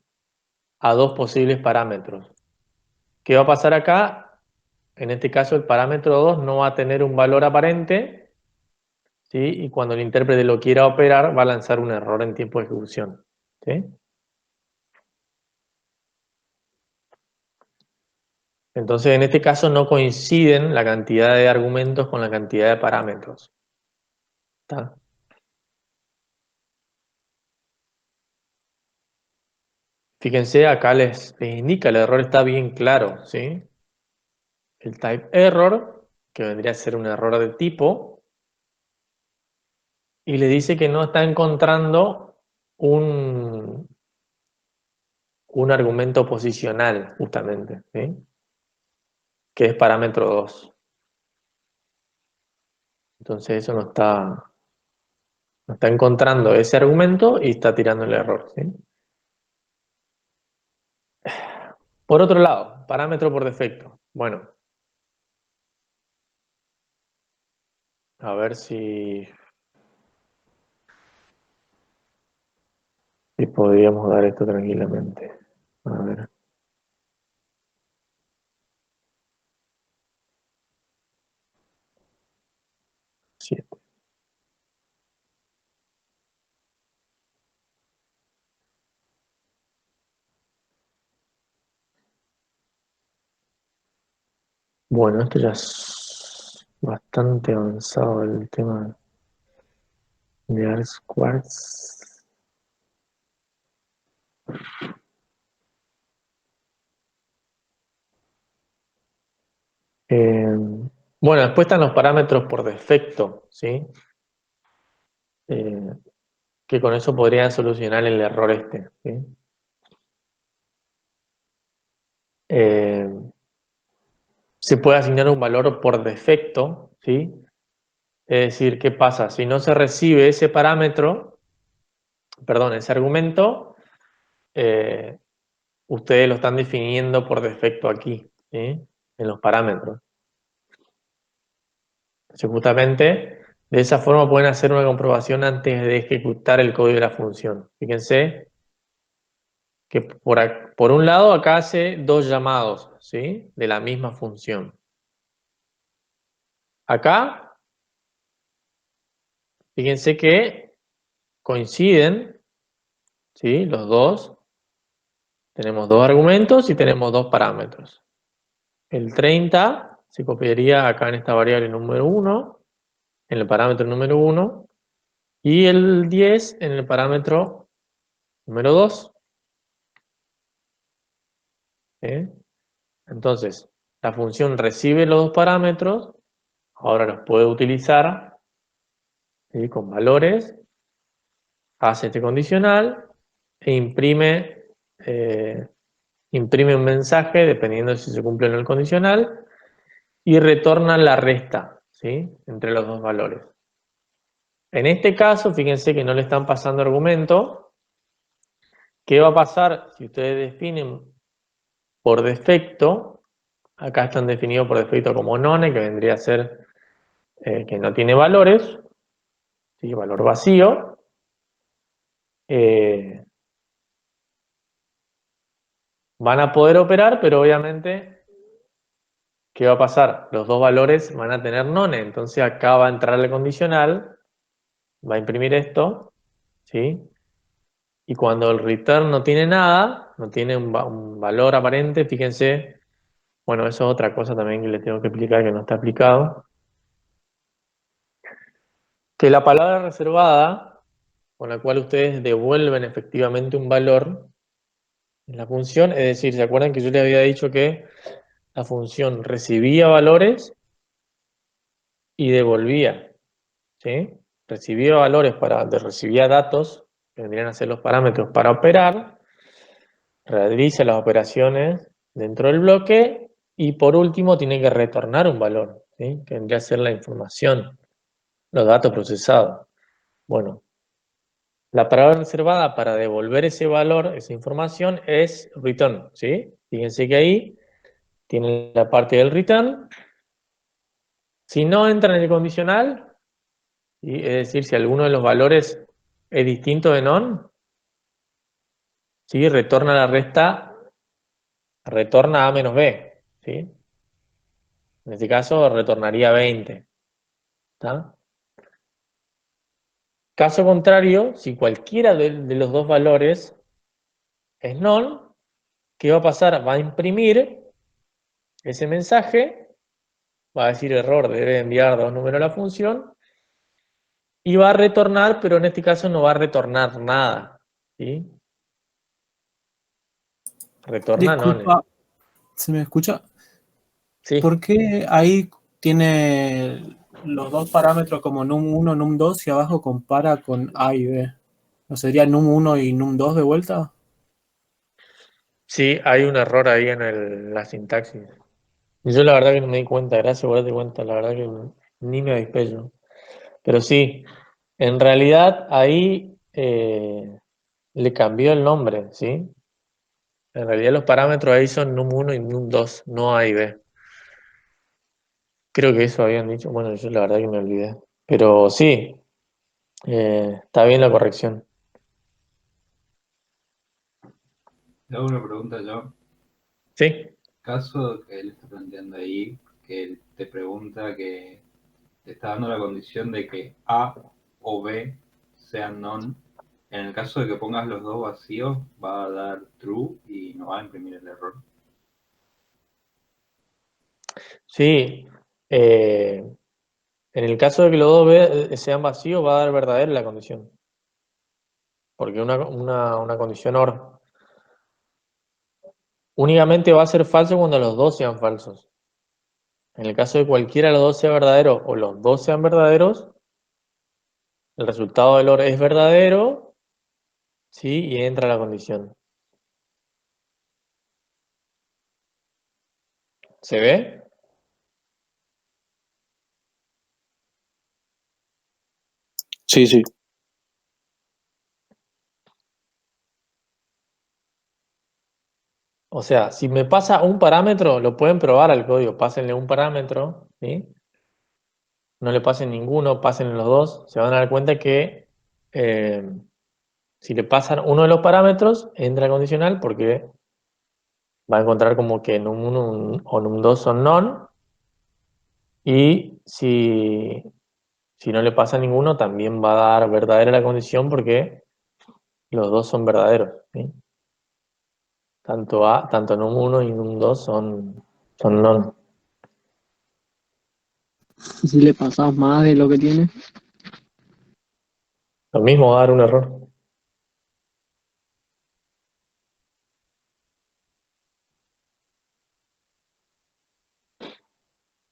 a dos posibles parámetros. ¿Qué va a pasar acá? En este caso el parámetro 2 no va a tener un valor aparente, ¿sí?, y cuando el intérprete lo quiera operar va a lanzar un error en tiempo de ejecución, ¿sí? Entonces en este caso no coinciden la cantidad de argumentos con la cantidad de parámetros, ¿está? Fíjense, acá les indica, el error está bien claro, ¿sí? El type error, que vendría a ser un error de tipo, y le dice que no está encontrando un argumento posicional, justamente, ¿sí?, que es parámetro 2. Entonces eso no está encontrando ese argumento y está tirando el error, ¿sí? Por otro lado, parámetro por defecto. Bueno, a ver si podríamos dar esto tranquilamente. A ver. Siete. Bueno, esto ya es bastante avanzado el tema de ARS Quartz. Eh, bueno, después están los parámetros por defecto, ¿sí? que con eso podrían solucionar el error este, ¿sí? Se puede asignar un valor por defecto, ¿sí? Es decir, ¿qué pasa? Si no se recibe ese parámetro, perdón, ese argumento, ustedes lo están definiendo por defecto aquí, ¿sí? En los parámetros. Entonces, justamente, de esa forma pueden hacer una comprobación antes de ejecutar el código de la función. Fíjense que por un lado acá hace dos llamados, ¿sí? De la misma función. Acá, fíjense que coinciden, ¿sí? Los dos. Tenemos dos argumentos y tenemos dos parámetros. El 30 se copiaría acá en esta variable número 1, en el parámetro número 1, y el 10 en el parámetro número 2. ¿Sí? Entonces, la función recibe los dos parámetros, ahora los puede utilizar, ¿sí? Con valores, hace este condicional e imprime un mensaje, dependiendo de si se cumple o no el condicional, y retorna la resta, ¿sí? Entre los dos valores. En este caso, fíjense que no le están pasando argumento. ¿Qué va a pasar si ustedes definen por defecto? Acá están definidos por defecto como none, que vendría a ser que no tiene valores, ¿sí? Valor vacío. Van a poder operar, pero obviamente, ¿qué va a pasar? Los dos valores van a tener none, entonces acá va a entrar el condicional, va a imprimir esto, ¿sí? Y cuando el return no tiene nada, no tiene un valor aparente, fíjense, bueno, eso es otra cosa también que les tengo que explicar que no está aplicado, que la palabra reservada, con la cual ustedes devuelven efectivamente un valor en la función, es decir, ¿se acuerdan que yo les había dicho que la función recibía valores y devolvía? ¿Sí? Recibía valores recibía datos, que vendrían a ser los parámetros para operar, realiza las operaciones dentro del bloque y por último tiene que retornar un valor, ¿sí? Que vendría a ser la información, los datos procesados. Bueno, la palabra reservada para devolver ese valor, esa información, es return, ¿sí? Fíjense que ahí tiene la parte del return. Si no entra en el condicional, ¿sí? Es decir, si alguno de los valores es distinto de none, ¿sí? Retorna la resta, retorna A menos B, ¿sí? En este caso retornaría 20. ¿Está? Caso contrario, si cualquiera de los dos valores es none, ¿qué va a pasar? Va a imprimir ese mensaje, va a decir error, debe enviar dos números a la función, y va a retornar, pero en este caso no va a retornar nada, ¿sí? Retorna none. Disculpa, ¿se me escucha? Sí. ¿Por qué ahí tiene los dos parámetros como num1, num2 y abajo compara con A y B? ¿No sería num1 y num2 de vuelta? Sí, hay un error ahí en la sintaxis. Yo la verdad que no me di cuenta, gracias por darte cuenta, la verdad que ni me avispé yo. Pero sí, en realidad ahí le cambió el nombre, ¿sí? En realidad los parámetros ahí son num1 y num2, no A y B. Creo que eso habían dicho, bueno, yo la verdad que me olvidé. Pero sí, está bien la corrección. Le hago una pregunta yo. Sí, Caso que él está planteando ahí, que él te pregunta que te está dando la condición de que A o B sean non. En el caso de que pongas los dos vacíos, va a dar true y no va a imprimir el error. sí. En el caso de que los dos sean vacíos, va a dar verdadera la condición. Porque una condición OR únicamente va a ser falso cuando los dos sean falsos. En el caso de cualquiera de los dos sea verdadero o los dos sean verdaderos, el resultado del OR es verdadero, ¿sí? Y entra la condición. ¿Se ve? Sí, sí. O sea, si me pasa un parámetro, lo pueden probar al código. Pásenle un parámetro, ¿sí? No le pasen ninguno, pásenle los dos. Se van a dar cuenta que si le pasan uno de los parámetros, entra condicional porque va a encontrar como que num1 o num2 son non. Y si no le pasa ninguno, también va a dar verdadera la condición porque los dos son verdaderos, ¿sí? Tanto num1 y num2 son non. Si le pasas más de lo que tiene. Lo mismo va a dar un error.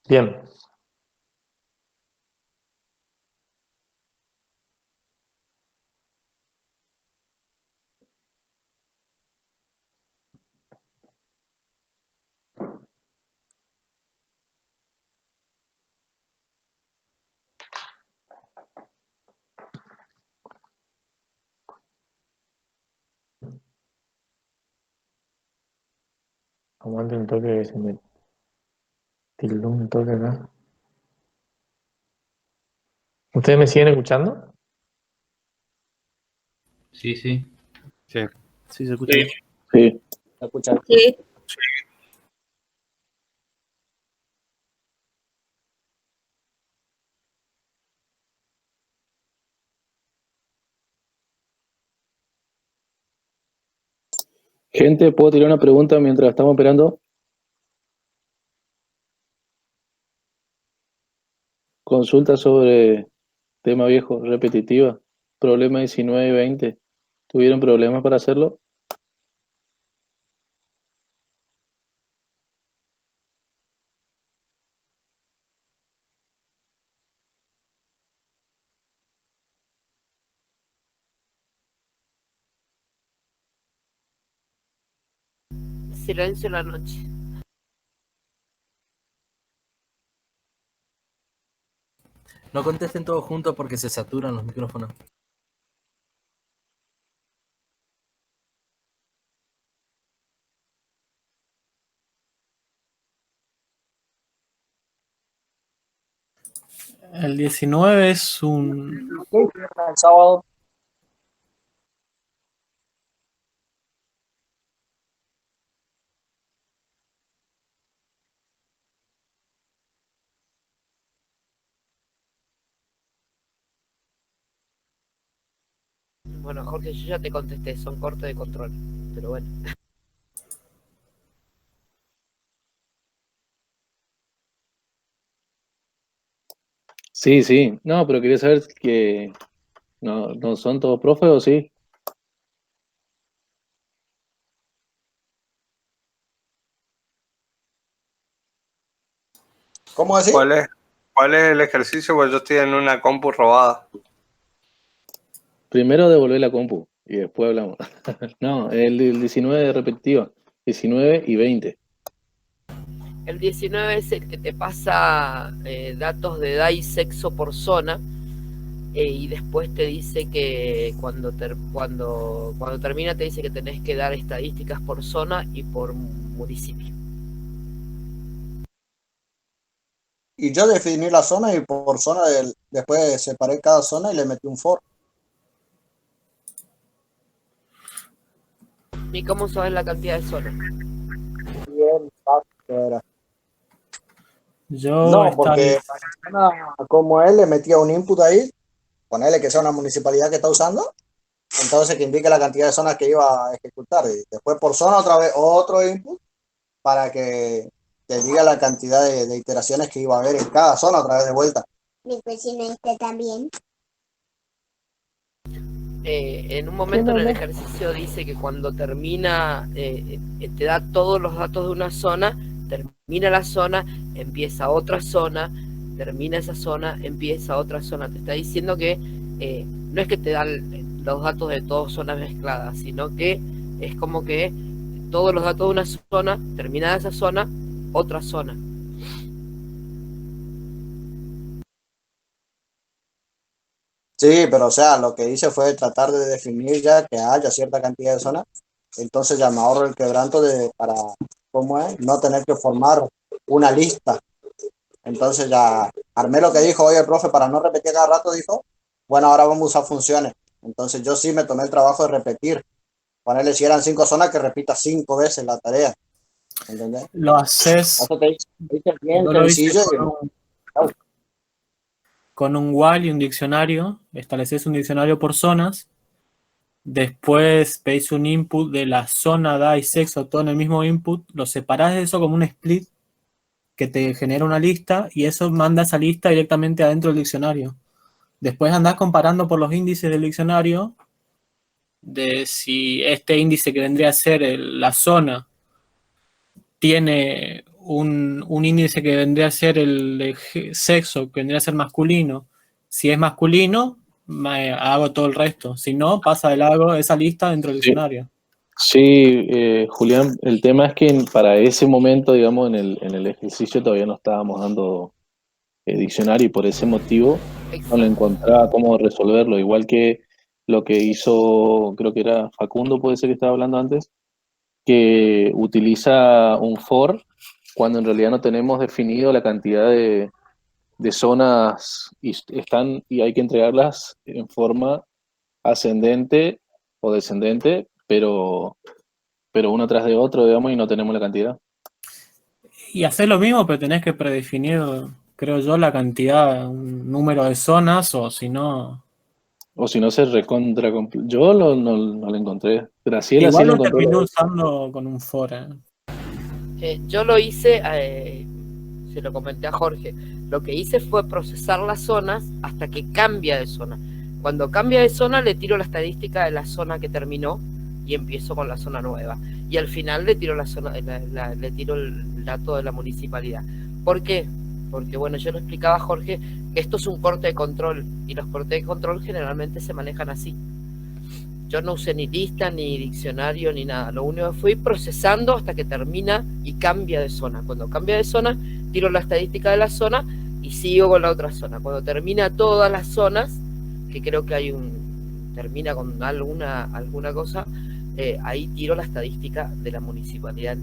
Bien. Aguante un toque que se me tildó un toque acá. ¿Ustedes me siguen escuchando? Sí, sí. Sí. Sí, se escucha bien. Sí. Escucha. Sí. Gente, ¿puedo tirar una pregunta mientras estamos operando? Consulta sobre tema viejo, repetitiva. Problema 19 y 20. ¿Tuvieron problemas para hacerlo? Silencio en la noche. No contesten todos juntos porque se saturan los micrófonos. El 19 es un... El sábado. Bueno, Jorge, yo ya te contesté, son cortes de control. Pero bueno. Sí, sí. No, pero quería saber que no son todos profes o sí. ¿Cómo decir? ¿Cuál es el ejercicio? Pues yo estoy en una compu robada. Primero devolver la compu y después hablamos. No, el 19 de repetitiva. 19 y 20. El 19 es el que te pasa datos de edad y sexo por zona. Y después te dice que cuando termina te dice que tenés que dar estadísticas por zona y por municipio. Y yo definí la zona y por zona, después separé cada zona y le metí un for. ¿Y cómo sabes la cantidad de zonas? Bien, era. Yo No, esta porque vez- como él le metía un input ahí, ponerle que sea una municipalidad que está usando, entonces que indique la cantidad de zonas que iba a ejecutar. Y después por zona otra vez otro input para que te diga la cantidad de iteraciones que iba a haber en cada zona otra vez de vuelta. Mi vecino este también. En un momento en el ejercicio dice que cuando termina, te da todos los datos de una zona, termina la zona, empieza otra zona, termina esa zona, empieza otra zona. Te está diciendo que no es que te dan los datos de todas zonas mezcladas, sino que es como que todos los datos de una zona, terminada esa zona, otra zona. Sí, pero o sea, lo que hice fue tratar de definir ya que haya cierta cantidad de zonas, entonces ya me ahorro el quebranto para, ¿cómo es? No tener que formar una lista. Entonces ya armé lo que dijo hoy el profe para no repetir cada rato, dijo, bueno, ahora vamos a usar funciones. Entonces yo sí me tomé el trabajo de repetir, ponerle si eran 5 zonas que repita 5 veces la tarea. ¿Entendés? Lo haces, Eso te hice bien yo lo hice sencillo. con un while y un diccionario, estableces un diccionario por zonas, después pedís un input de la zona, edad y sexo, todo en el mismo input, lo separás de eso como un split que te genera una lista y eso manda esa lista directamente adentro del diccionario. Después andás comparando por los índices del diccionario de si este índice que vendría a ser la zona tiene un índice que vendría a ser el de sexo, que vendría a ser masculino. Si es masculino, hago todo el resto. Si no, pasa de largo esa lista dentro del diccionario. Sí, Julián, el tema es que para ese momento, digamos, en el ejercicio todavía no estábamos dando diccionario y por ese motivo no le encontraba cómo resolverlo. Igual que lo que hizo, creo que era Facundo, puede ser que estaba hablando antes, que utiliza un for cuando en realidad no tenemos definido la cantidad de zonas y hay que entregarlas en forma ascendente o descendente, pero uno tras de otro, digamos, y no tenemos la cantidad. Y hacer lo mismo, pero tenés que predefinir, creo yo, la cantidad, un número de zonas, o si no. O si no se recontra. Yo no lo encontré. Graciela sí Igual lo lo encontró. terminé usando con un for. Yo lo hice, se lo comenté a Jorge, lo que hice fue procesar las zonas hasta que cambia de zona. Cuando cambia de zona le tiro la estadística de la zona que terminó y empiezo con la zona nueva. Y al final le tiro le tiro el dato de la municipalidad. ¿Por qué? Porque bueno, yo le explicaba a Jorge que esto es un corte de control y los cortes de control generalmente se manejan así. Yo no usé ni lista, ni diccionario, ni nada. Lo único que fui procesando hasta que termina y cambia de zona. Cuando cambia de zona, tiro la estadística de la zona y sigo con la otra zona. Cuando termina todas las zonas, que creo que termina con alguna cosa, ahí tiro la estadística de la municipalidad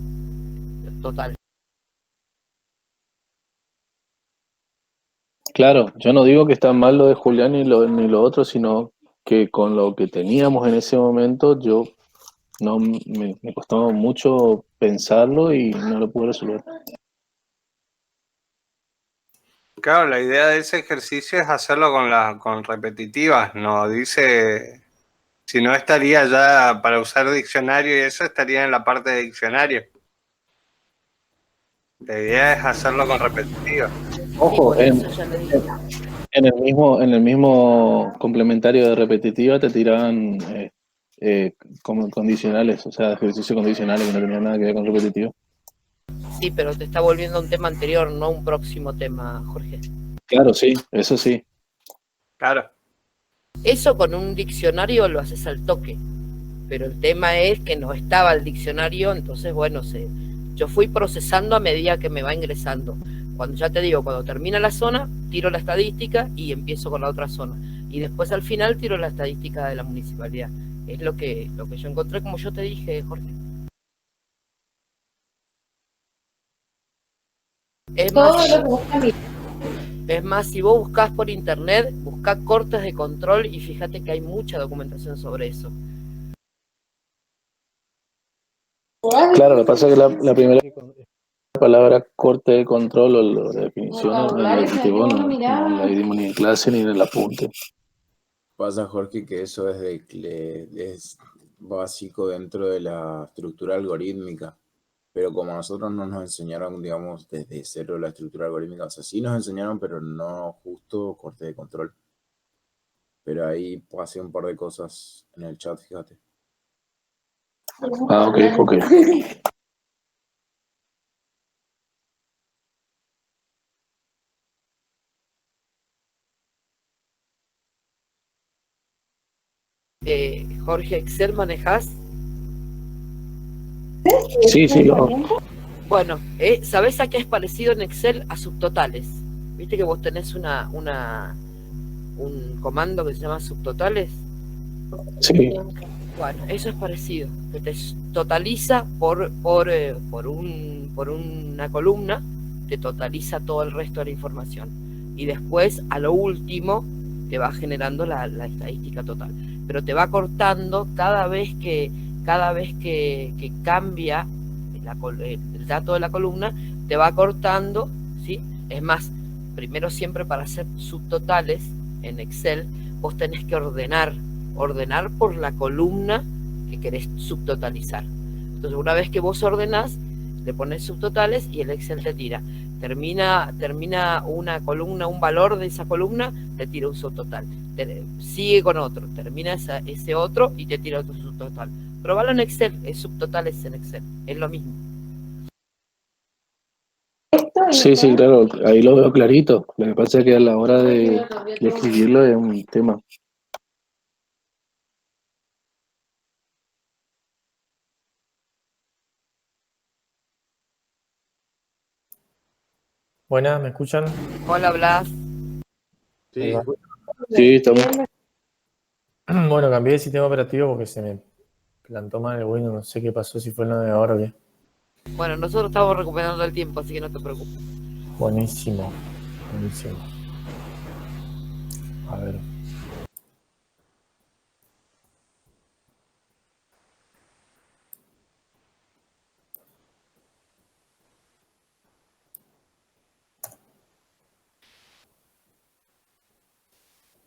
total. Claro, yo no digo que está mal lo de Julián ni lo otro, sino que con lo que teníamos en ese momento, yo no me costó mucho pensarlo y no lo pude resolver. Claro, la idea de ese ejercicio es hacerlo con repetitivas, no dice, si no estaría ya para usar diccionario y eso estaría en la parte de diccionario. La idea es hacerlo con repetitivas. Ojo, en el mismo complementario de repetitiva te tiraban como condicionales, o sea, ejercicios condicionales que no tenían nada que ver con repetitiva. Sí, pero te está volviendo a un tema anterior, no a un próximo tema, Jorge. Claro, sí, eso sí. Claro. Eso con un diccionario lo haces al toque, pero el tema es que no estaba el diccionario, entonces bueno, yo fui procesando a medida que me va ingresando. Cuando ya te digo, cuando termina la zona, tiro la estadística y empiezo con la otra zona. Y después al final tiro la estadística de la municipalidad. Es lo que yo encontré, como yo te dije, Jorge. Es más, si vos buscás por internet, buscá cortes de control y fíjate que hay mucha documentación sobre eso. Claro, lo que pasa es que la primera palabra corte de control o la definición no la dimos ni en clase ni en el apunte. Pasa, Jorge, que eso es básico dentro de la estructura algorítmica, pero como a nosotros no nos enseñaron, digamos, desde cero la estructura algorítmica, o sea, sí nos enseñaron, pero no justo corte de control. Pero ahí pasé un par de cosas en el chat, fíjate. Ah, ok. Jorge, ¿Excel manejás? Sí, Bueno, ¿sabés a qué es parecido en Excel? A subtotales. ¿Viste que vos tenés un comando que se llama subtotales? Sí. Bueno, eso es parecido, que te totaliza por una columna, te totaliza todo el resto de la información. Y después, a lo último, te va generando la estadística total. Pero te va cortando cada vez que cambia el dato de la columna, te va cortando, ¿sí? Es más, primero siempre para hacer subtotales en Excel, vos tenés que ordenar por la columna que querés subtotalizar. Entonces, una vez que vos ordenás, le pones subtotales y el Excel te tira. Termina una columna, un valor de esa columna, te tira un subtotal. Sigue con otro, termina ese otro y te tira otro subtotal. Probalo en Excel, es subtotales en Excel, es lo mismo. Sí, claro, ahí lo veo clarito. Lo que pasa es que a la hora de escribirlo es un tema. Buenas, ¿me escuchan? Hola, Blas. Sí. Sí, estamos. Bueno, cambié de sistema operativo porque se me plantó mal el Windows, no sé qué pasó, si fue el navegador o qué. Bueno, nosotros estamos recuperando el tiempo, así que no te preocupes. Buenísimo. A ver.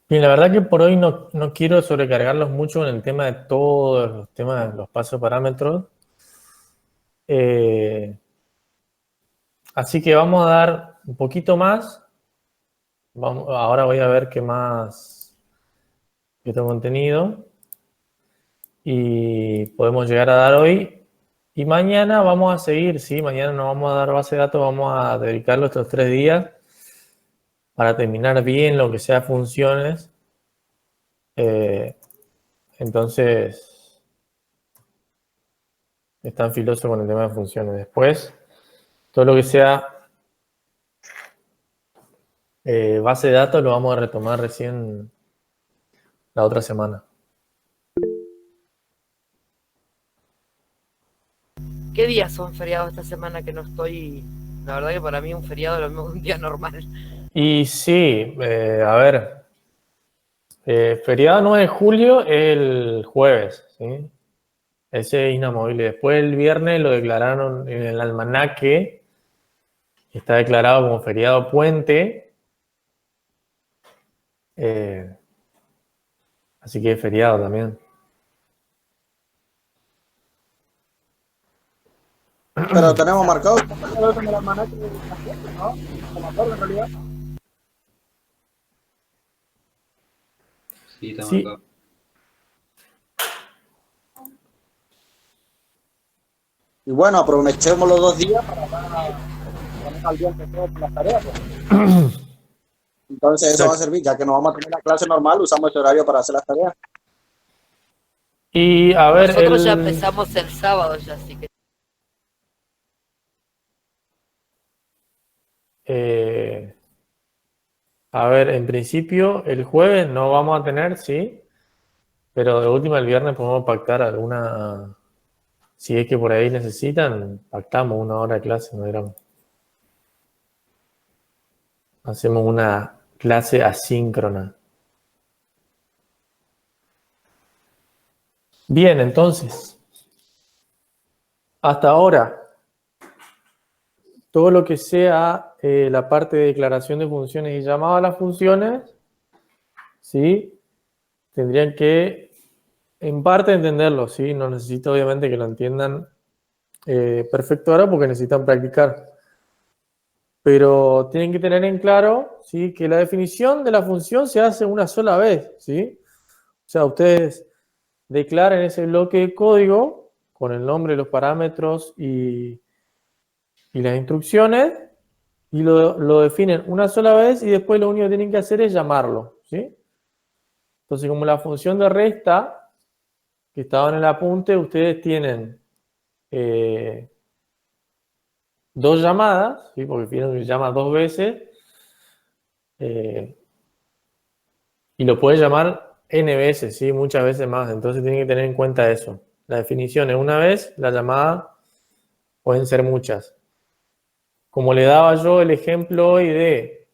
Bien, la verdad que por hoy no quiero sobrecargarlos mucho en el tema de todos los temas de los pasos parámetros. Así que vamos a dar un poquito más. Ahora voy a ver qué otro contenido. Y podemos llegar a dar hoy. Y mañana vamos a seguir, ¿sí? Mañana no vamos a dar base de datos, vamos a dedicarlo estos 3 días para terminar bien lo que sea funciones. Entonces, están filosos con el tema de funciones. Después, todo lo que sea base de datos lo vamos a retomar recién la otra semana. ¿Qué días son feriados esta semana que no estoy? La verdad que para mí un feriado es lo mismo que un día normal. Y sí, a ver, feriado 9 de julio el jueves, ¿sí? Ese es inamovible. Después el viernes lo declararon en el almanaque, está declarado como feriado puente, así que es feriado también. Pero tenemos marcado en el almanaque, ¿no? Como acuerdo en realidad. Sí, está Sí. marcado. Y bueno, aprovechemos los 2 días para poner al día con todas las tareas. Entonces eso va a servir, ya que no vamos a tener la clase normal, usamos este horario para hacer las tareas. Y a ver, Nosotros ya empezamos el sábado ya, así que... a ver, en principio el jueves no vamos a tener, sí, pero de última el viernes podemos pactar alguna, si es que por ahí necesitan, pactamos 1 hora de clase, no digamos. Hacemos una clase asíncrona. Bien, entonces, hasta ahora, todo lo que sea la parte de declaración de funciones y llamado a las funciones, ¿sí? Tendrían que, en parte, entenderlo, ¿sí? No necesito, obviamente, que lo entiendan perfecto ahora porque necesitan practicar. Pero tienen que tener en claro, ¿sí? Que la definición de la función se hace una sola vez, ¿sí? O sea, ustedes declaran ese bloque de código con el nombre, los parámetros y las instrucciones y lo definen una sola vez y después lo único que tienen que hacer es llamarlo, ¿sí? Entonces, como la función de resta que estaba en el apunte, ustedes tienen 2 llamadas, ¿sí? Porque vieron que llama 2 veces, y lo puede llamar n veces, ¿sí? Muchas veces más. Entonces tienen que tener en cuenta eso. La definición es una vez, la llamada pueden ser muchas. Como le daba yo el ejemplo hoy del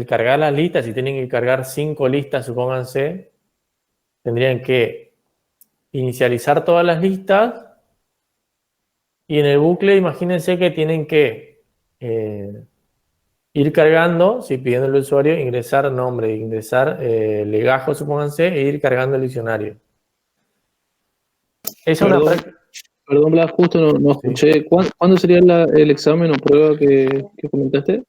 cargar las listas, si tienen que cargar 5 listas, supónganse, tendrían que inicializar todas las listas y en el bucle imagínense que tienen que ir cargando, si pidiendo al usuario, ingresar nombre, ingresar legajo, supónganse, e ir cargando el diccionario. Esa es una práctica. Perdón, Blas, justo no escuché. ¿Cuándo sería el examen o prueba que comentaste?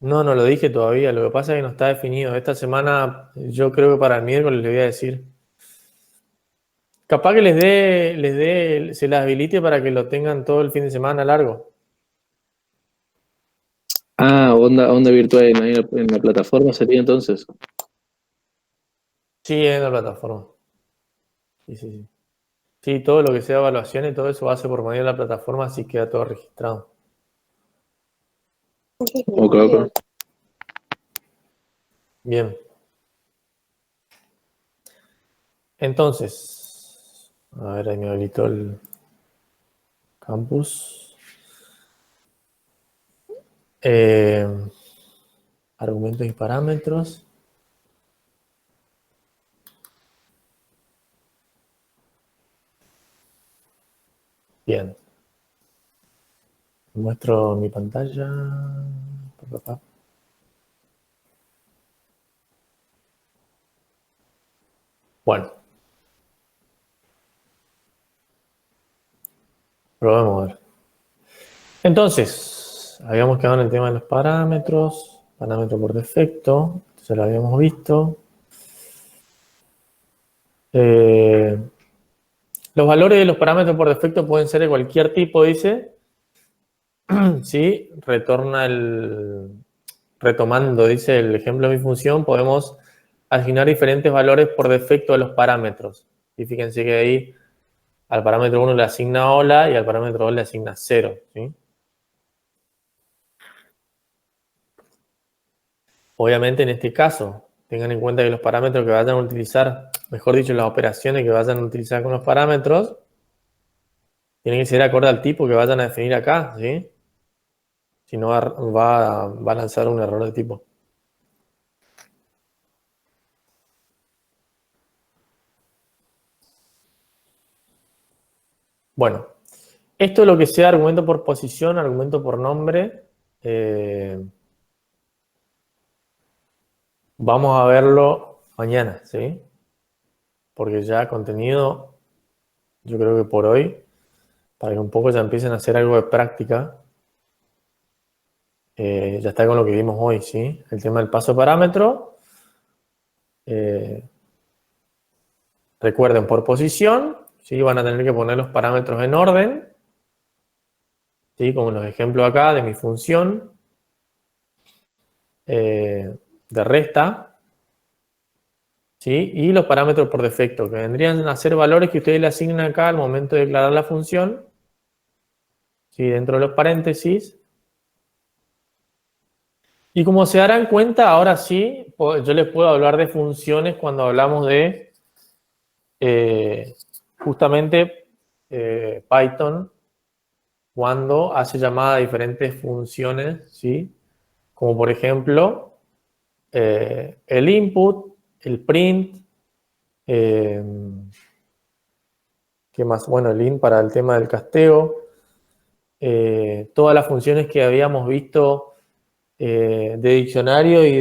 No lo dije todavía. Lo que pasa es que no está definido. Esta semana, yo creo que para el miércoles le voy a decir. Capaz que se las habilite para que lo tengan todo el fin de semana largo. Ah, onda virtual ahí en la plataforma sería entonces. Sí, en la plataforma. Sí. Sí, todo lo que sea evaluación y todo eso va a ser por medio de la plataforma, así queda todo registrado. Ok. Bien. Entonces, a ver, ahí me habilitó el campus. Argumentos y parámetros. Bien. Muestro mi pantalla. Bueno. Probemos a ver. Entonces, habíamos quedado en el tema de los parámetros. Parámetro por defecto. Ya lo habíamos visto. Los valores de los parámetros por defecto pueden ser de cualquier tipo, dice. Sí, retomando, dice el ejemplo de mi función, podemos asignar diferentes valores por defecto a los parámetros. Y fíjense que ahí al parámetro 1 le asigna hola y al parámetro 2 le asigna 0. ¿Sí? Obviamente en este caso, tengan en cuenta que los parámetros que vayan a utilizar, mejor dicho, las operaciones que vayan a utilizar con los parámetros, tienen que ser acorde al tipo que vayan a definir acá, ¿sí? Si no, va a lanzar un error de tipo. Bueno, esto es lo que sea argumento por posición, argumento por nombre. Vamos a verlo mañana, ¿sí? Porque ya contenido, yo creo que por hoy, para que un poco ya empiecen a hacer algo de práctica, ya está con lo que vimos hoy, ¿sí? El tema del paso parámetro. Recuerden, por posición, ¿sí? Van a tener que poner los parámetros en orden, ¿sí? Como en los ejemplos acá de mi función de resta, ¿sí? Y los parámetros por defecto, que vendrían a ser valores que ustedes le asignan acá al momento de declarar la función, ¿sí? Dentro de los paréntesis. Y como se darán cuenta, ahora sí, yo les puedo hablar de funciones cuando hablamos de justamente Python, cuando hace llamada a diferentes funciones, ¿sí? Como por ejemplo, el input, el print, ¿qué más? Bueno, el int para el tema del casteo, todas las funciones que habíamos visto de diccionario y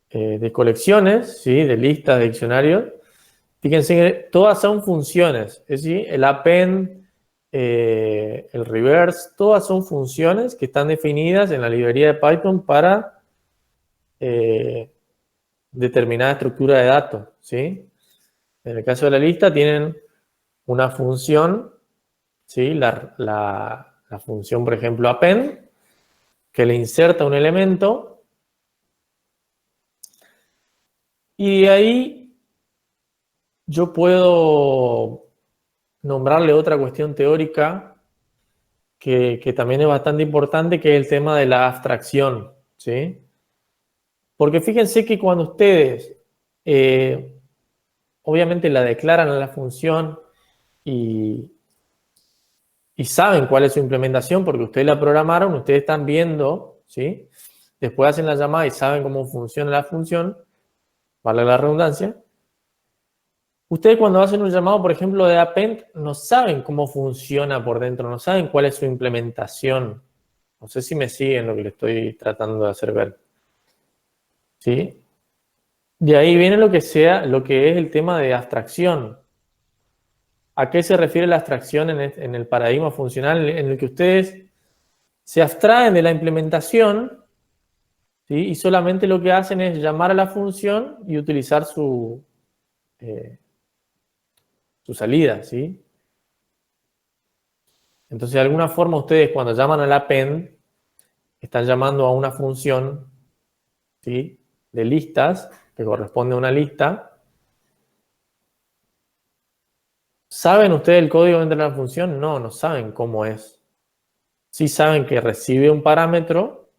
de colecciones, ¿sí? De listas de diccionarios. Fíjense que todas son funciones, es decir, el append, el reverse, todas son funciones que están definidas en la librería de Python para determinada estructura de datos, ¿sí? En el caso de la lista tienen una función, ¿sí? La función, por ejemplo, append, que le inserta un elemento Y de ahí yo puedo nombrarle otra cuestión teórica que también es bastante importante, que es el tema de la abstracción, ¿sí? Porque fíjense que cuando ustedes obviamente la declaran a la función y saben cuál es su implementación porque ustedes la programaron, ustedes están viendo, ¿sí? Después hacen la llamada y saben cómo funciona la función, vale la redundancia. Ustedes cuando hacen un llamado, por ejemplo, de append, no saben cómo funciona por dentro, no saben cuál es su implementación. No sé si me siguen lo que les estoy tratando de hacer ver. ¿Sí? De ahí viene lo que es el tema de abstracción. ¿A qué se refiere la abstracción en el paradigma funcional en el que ustedes se abstraen de la implementación, ¿sí? Y solamente lo que hacen es llamar a la función y utilizar su salida, ¿sí? Entonces, de alguna forma, ustedes cuando llaman al append, están llamando a una función, ¿sí? De listas, que corresponde a una lista. ¿Saben ustedes el código dentro de la función? No, no saben cómo es. Sí saben que recibe un parámetro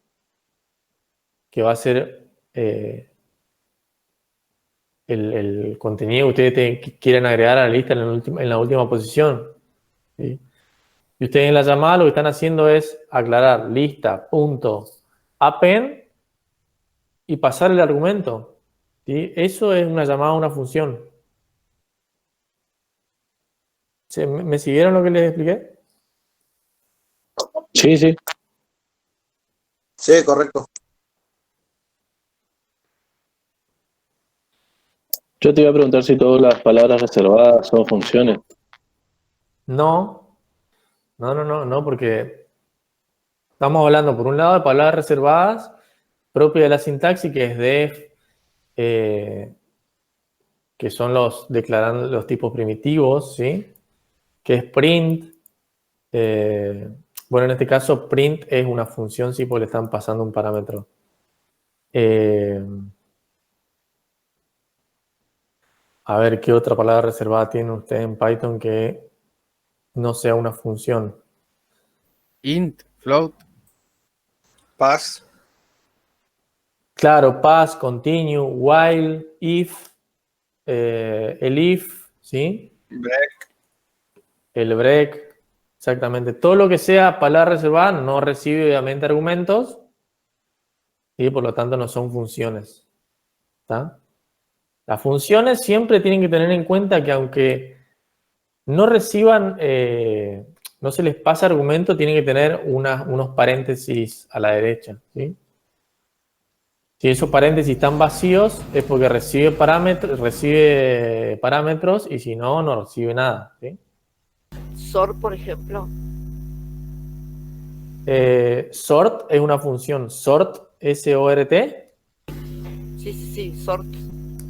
que va a ser el contenido que ustedes quieren agregar a la lista en la última posición, ¿sí? Y ustedes en la llamada lo que están haciendo es aclarar lista.append y pasar el argumento, ¿sí? Eso es una llamada a una función. ¿Me siguieron lo que les expliqué? Sí, sí. Sí, correcto. Yo te iba a preguntar si todas las palabras reservadas son funciones. No, porque estamos hablando por un lado de palabras reservadas propias de la sintaxis, que es def, que son los tipos primitivos, ¿sí? Que es print. Bueno, en este caso print es una función, sí, porque le están pasando un parámetro. A ver, ¿qué otra palabra reservada tiene usted en Python que no sea una función? Int, float. Pass. Claro, pass, continue, while, if, el if, ¿sí? Break. El break, exactamente. Todo lo que sea palabra reservada no recibe obviamente argumentos y por lo tanto no son funciones. ¿Está? Las funciones siempre tienen que tener en cuenta que aunque no reciban, no se les pasa argumento, tienen que tener unos paréntesis a la derecha, ¿sí? Si esos paréntesis están vacíos es porque recibe parámetros y si no, no recibe nada, ¿sí? Sort, por ejemplo. Sort es una función. Sort, S-O-R-T. Sí, sort.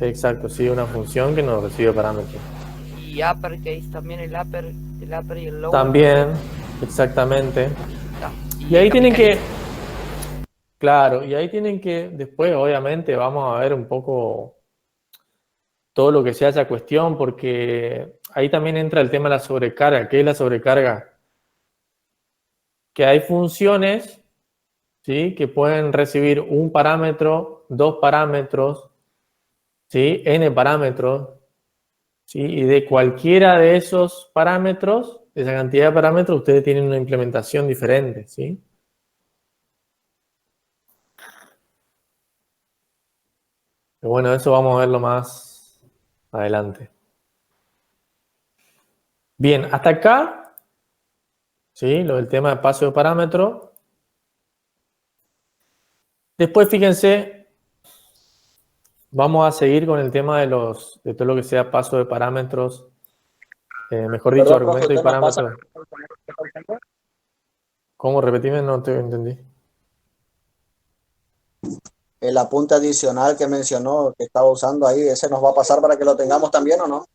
Exacto, sí, una función que no recibe parámetros. Y uppercase también, el upper y el lower. También, exactamente. Y ahí tienen que... Claro, y ahí tienen que... Después, obviamente, vamos a ver un poco todo lo que sea esa cuestión, porque ahí también entra el tema de la sobrecarga. ¿Qué es la sobrecarga? Que hay funciones, ¿sí? Que pueden recibir un parámetro, dos parámetros, ¿sí? N parámetros, ¿sí? Y de cualquiera de esos parámetros, de esa cantidad de parámetros, ustedes tienen una implementación diferente, ¿sí? Pero bueno, eso vamos a verlo más adelante. Bien, hasta acá, ¿sí? Lo del tema de paso de parámetro. Después, fíjense, vamos a seguir con el tema de todo lo que sea paso de parámetros, mejor dicho, Perdón, profe, argumento y ¿usted nos pasa? parámetro. ¿Cómo? Repetime, no te entendí. El apunte adicional que mencionó, que estaba usando ahí, ¿ese nos va a pasar para que lo tengamos también o no?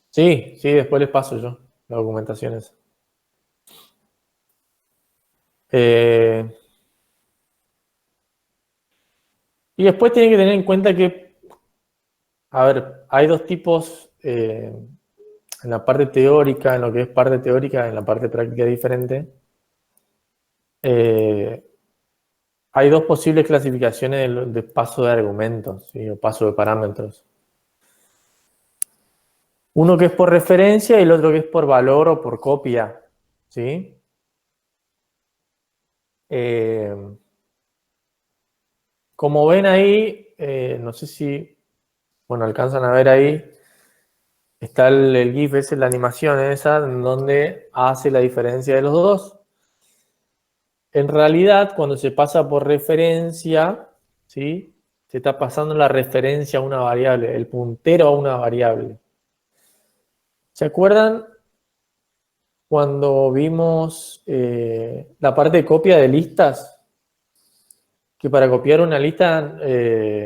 Sí, después les paso yo la documentación esa. Y después tienen que tener en cuenta que, a ver, hay dos tipos en la parte teórica, en lo que es parte teórica, en la parte práctica es diferente. Hay dos posibles clasificaciones de paso de argumentos, ¿sí? O paso de parámetros. Uno que es por referencia y el otro que es por valor o por copia, ¿sí? Como ven ahí, no sé si, bueno, alcanzan a ver ahí, está el GIF, esa es la animación esa, en donde hace la diferencia de los dos. En realidad, cuando se pasa por referencia, ¿sí? Se está pasando la referencia a una variable, el puntero a una variable. ¿Se acuerdan cuando vimos la parte de copia de listas? Que para copiar una lista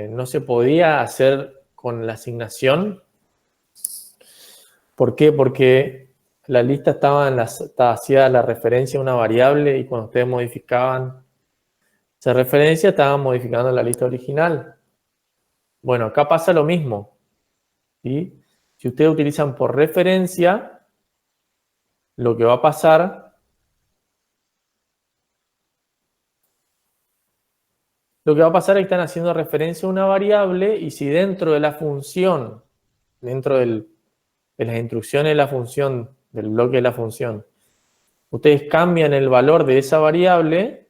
no se podía hacer con la asignación. ¿Por qué? Porque la lista estaba hacía la referencia a una variable y cuando ustedes modificaban esa referencia estaban modificando la lista original. Bueno, acá pasa lo mismo, ¿sí? Si ustedes utilizan por referencia, lo que va a pasar es que están haciendo referencia a una variable y si dentro de la función, dentro de las instrucciones de la función, del bloque de la función, ustedes cambian el valor de esa variable,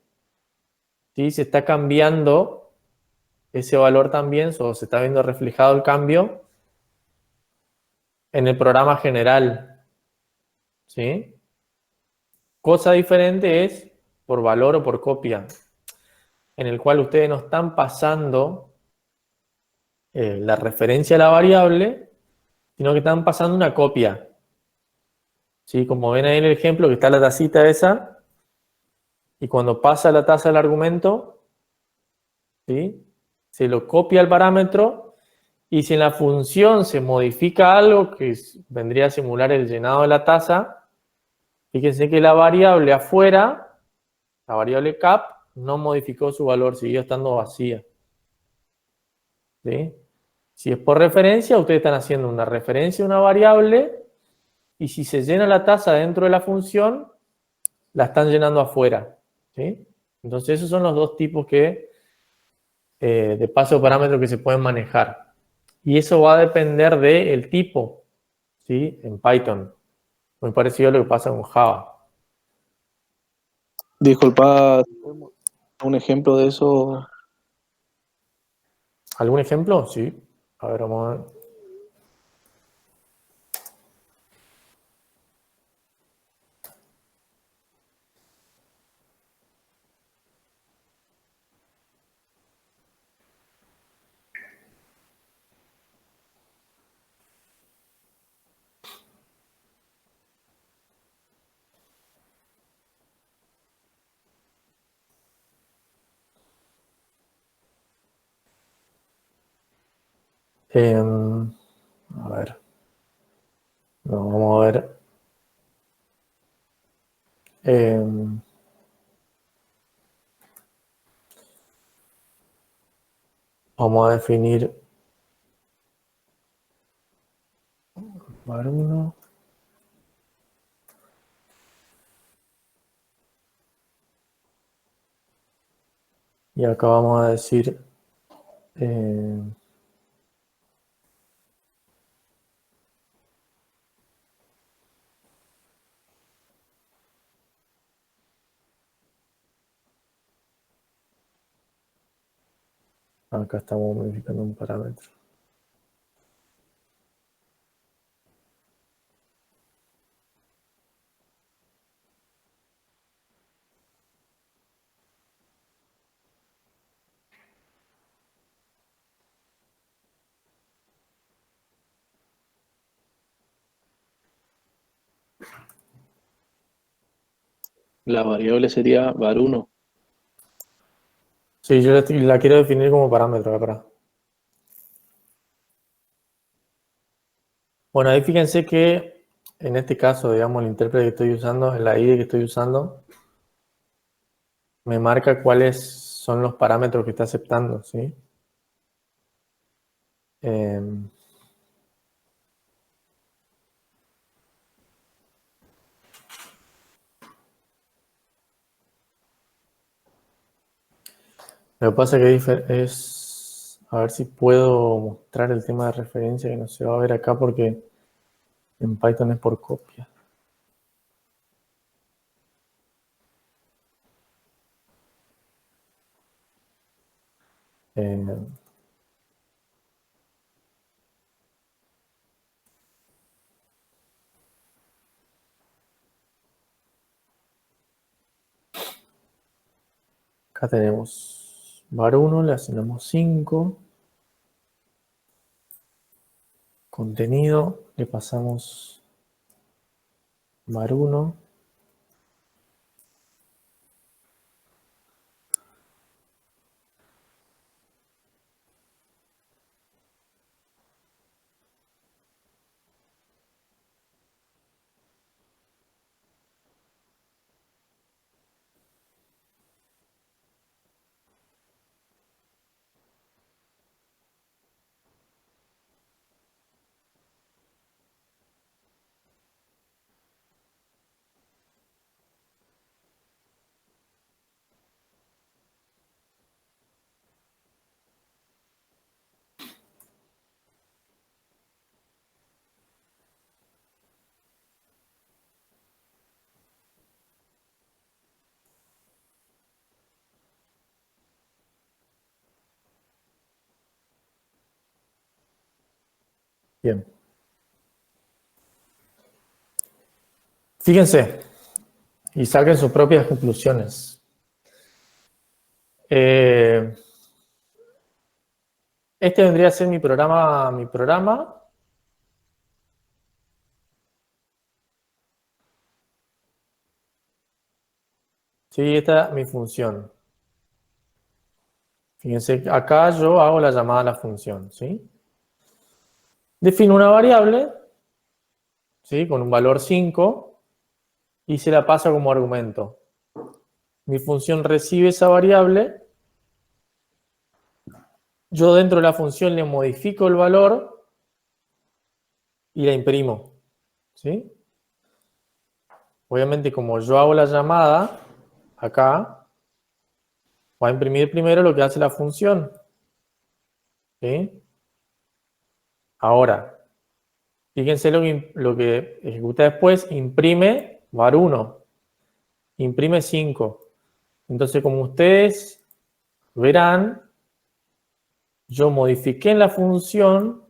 ¿sí? Se está cambiando ese valor también, o se está viendo reflejado el cambio en el programa general, ¿sí? Cosa diferente es por valor o por copia, en el cual ustedes no están pasando la referencia a la variable, sino que están pasando una copia. ¿Sí? Como ven ahí en el ejemplo, que está la tacita esa, y cuando pasa la taza al argumento, ¿sí? Se lo copia al parámetro, y si en la función se modifica algo que vendría a simular el llenado de la taza, fíjense que la variable afuera, la variable cap, no modificó su valor, siguió estando vacía. ¿Sí? Si es por referencia, ustedes están haciendo una referencia a una variable, y si se llena la taza dentro de la función, la están llenando afuera. ¿Sí? Entonces esos son los dos tipos de paso de parámetros que se pueden manejar. Y eso va a depender del tipo, ¿sí? En Python. Muy parecido a lo que pasa con Java. Disculpa, un ejemplo de eso. ¿Algún ejemplo? Sí. A ver, vamos a ver. A ver. No, vamos a ver. Vamos a definir var1. Y acá vamos a decir acá estamos modificando un parámetro. La variable sería var1. Sí, yo la quiero definir como parámetro acá. Bueno, ahí fíjense que en este caso, digamos, el intérprete que estoy usando, la IDE que estoy usando, me marca cuáles son los parámetros que está aceptando, ¿sí? Lo que pasa que es, a ver si puedo mostrar el tema de referencia que no se va a ver acá porque en Python es por copia. Acá tenemos var1, le asignamos 5. Contenido, le pasamos var1. Bien. Fíjense y saquen sus propias conclusiones. Este vendría a ser mi programa. Sí, esta es mi función. Fíjense, acá yo hago la llamada a la función, ¿sí? Defino una variable, ¿sí? Con un valor 5 y se la pasa como argumento. Mi función recibe esa variable. Yo dentro de la función le modifico el valor y la imprimo, ¿sí? Obviamente, como yo hago la llamada, acá, va a imprimir primero lo que hace la función, ¿sí? Ahora, fíjense lo que ejecuta después, imprime var1, imprime 5. Entonces, como ustedes verán, yo modifiqué en la función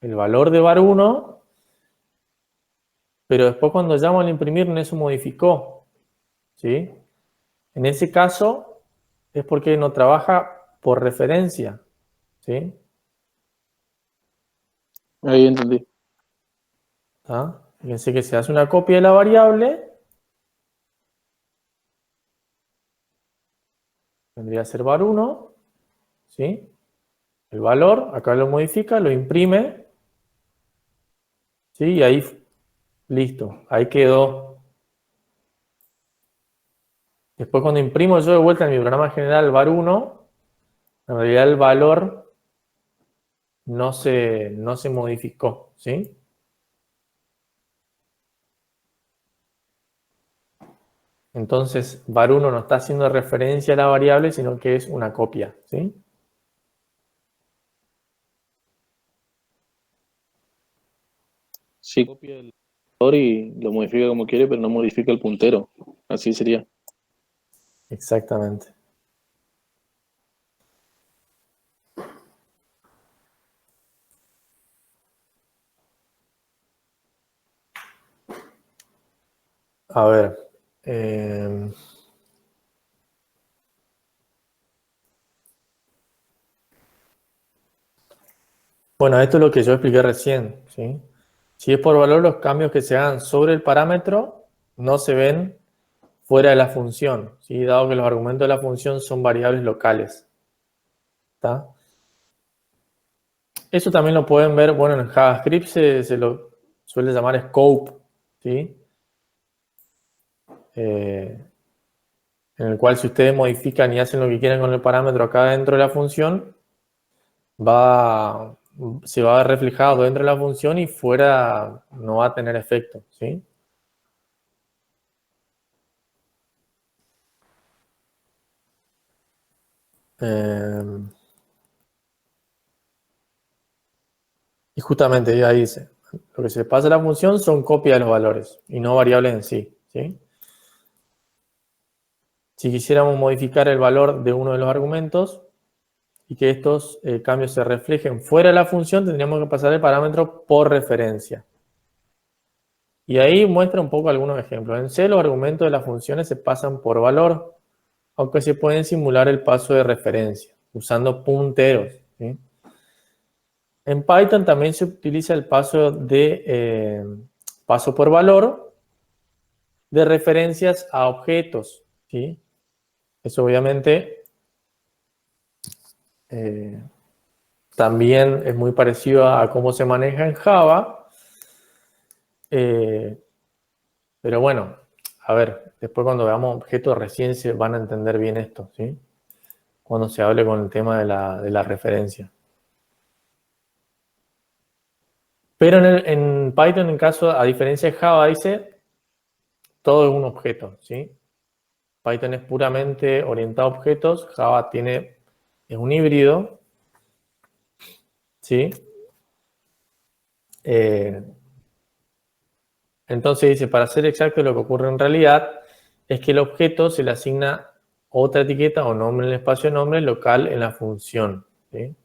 el valor de var1, pero después cuando llamo al imprimir no se modificó, ¿sí? En ese caso es porque no trabaja por referencia, ¿sí? Ahí entendí. ¿Tá? Fíjense que se hace una copia de la variable, vendría a ser var1, ¿sí? El valor, acá lo modifica, lo imprime, ¿sí? Y ahí, listo, ahí quedó. Después cuando imprimo yo de vuelta en mi programa general var1, en realidad el valor no se modificó, ¿sí? Entonces, var1 no está haciendo referencia a la variable, sino que es una copia, ¿sí? Sí, copia el valor y lo modifica como quiere, pero no modifica el puntero. Así sería. Exactamente. A ver. Bueno, esto es lo que yo expliqué recién, ¿sí? Si es por valor, los cambios que se hagan sobre el parámetro no se ven fuera de la función, ¿sí? Dado que los argumentos de la función son variables locales. ¿Está? Eso también lo pueden ver, bueno, en JavaScript se lo suele llamar scope, ¿sí? En el cual si ustedes modifican y hacen lo que quieran con el parámetro acá dentro de la función, se va a ver reflejado dentro de la función y fuera no va a tener efecto, ¿sí? Y justamente ahí dice, lo que se pasa a la función son copias de los valores y no variables en sí, ¿sí? Si quisiéramos modificar el valor de uno de los argumentos y que estos cambios se reflejen fuera de la función, tendríamos que pasar el parámetro por referencia. Y ahí muestra un poco algunos ejemplos. En C los argumentos de las funciones se pasan por valor, aunque se pueden simular el paso de referencia, usando punteros, ¿sí? En Python también se utiliza el paso por valor de referencias a objetos, ¿sí? Eso obviamente también es muy parecido a cómo se maneja en Java. Pero bueno, a ver, después cuando veamos objetos recién se van a entender bien esto, ¿sí? Cuando se hable con el tema de la referencia. Pero en Python, en caso, a diferencia de Java, dice, todo es un objeto, ¿sí? Python es puramente orientado a objetos, Java es un híbrido, ¿sí? Entonces dice, para ser exacto, lo que ocurre en realidad es que el objeto se le asigna otra etiqueta o nombre en el espacio de nombre local en la función, ¿sí?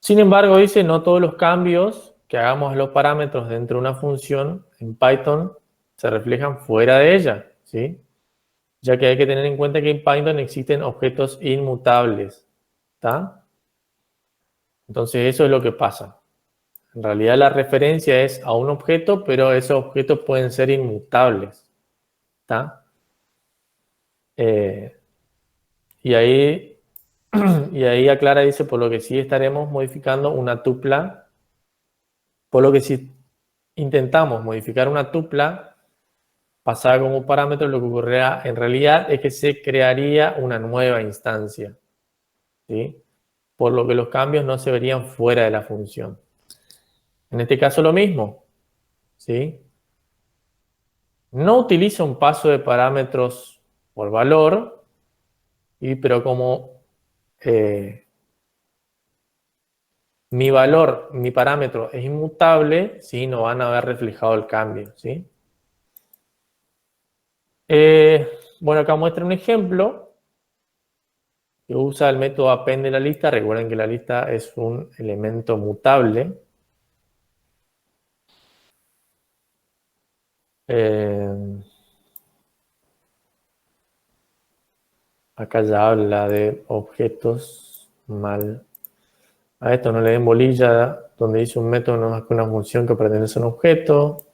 Sin embargo, dice, no todos los cambios que hagamos a los parámetros dentro de una función en Python se reflejan fuera de ella, ¿sí? Ya que hay que tener en cuenta que en Python existen objetos inmutables, ¿está? Entonces eso es lo que pasa. En realidad la referencia es a un objeto, pero esos objetos pueden ser inmutables, ¿está? Y ahí aclara, dice, por lo que sí estaremos modificando una tupla, por lo que si intentamos modificar una tupla pasada como parámetro, lo que ocurrirá en realidad es que se crearía una nueva instancia, ¿sí? Por lo que los cambios no se verían fuera de la función. En este caso lo mismo, ¿sí? No utiliza un paso de parámetros por valor, pero como mi parámetro es inmutable, ¿sí? No van a haber reflejado el cambio, ¿sí? Bueno, acá muestra un ejemplo que usa el método append de la lista. Recuerden que la lista es un elemento mutable. Acá ya habla de objetos mal. A esto no le den bolilla, donde dice un método no es más que una función que pertenece a un objeto.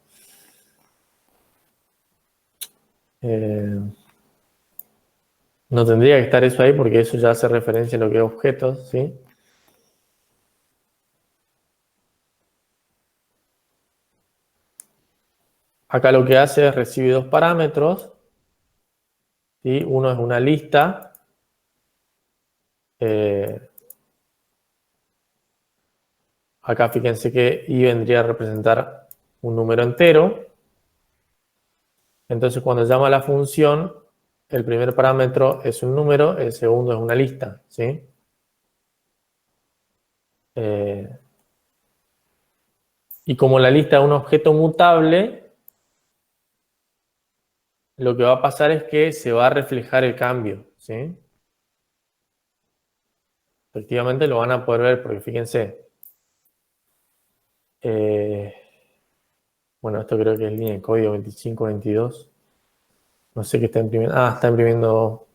No tendría que estar eso ahí porque eso ya hace referencia a lo que es objetos, ¿sí? Acá lo que hace es recibir dos parámetros, ¿sí? Uno es una lista. Acá fíjense que i vendría a representar un número entero. Entonces cuando llama a la función, el primer parámetro es un número, el segundo es una lista, ¿sí? Y como la lista es un objeto mutable, lo que va a pasar es que se va a reflejar el cambio, ¿sí? Efectivamente lo van a poder ver porque fíjense. Bueno, esto creo que es línea de código 2522. No sé qué está imprimiendo. Ah, está imprimiendo.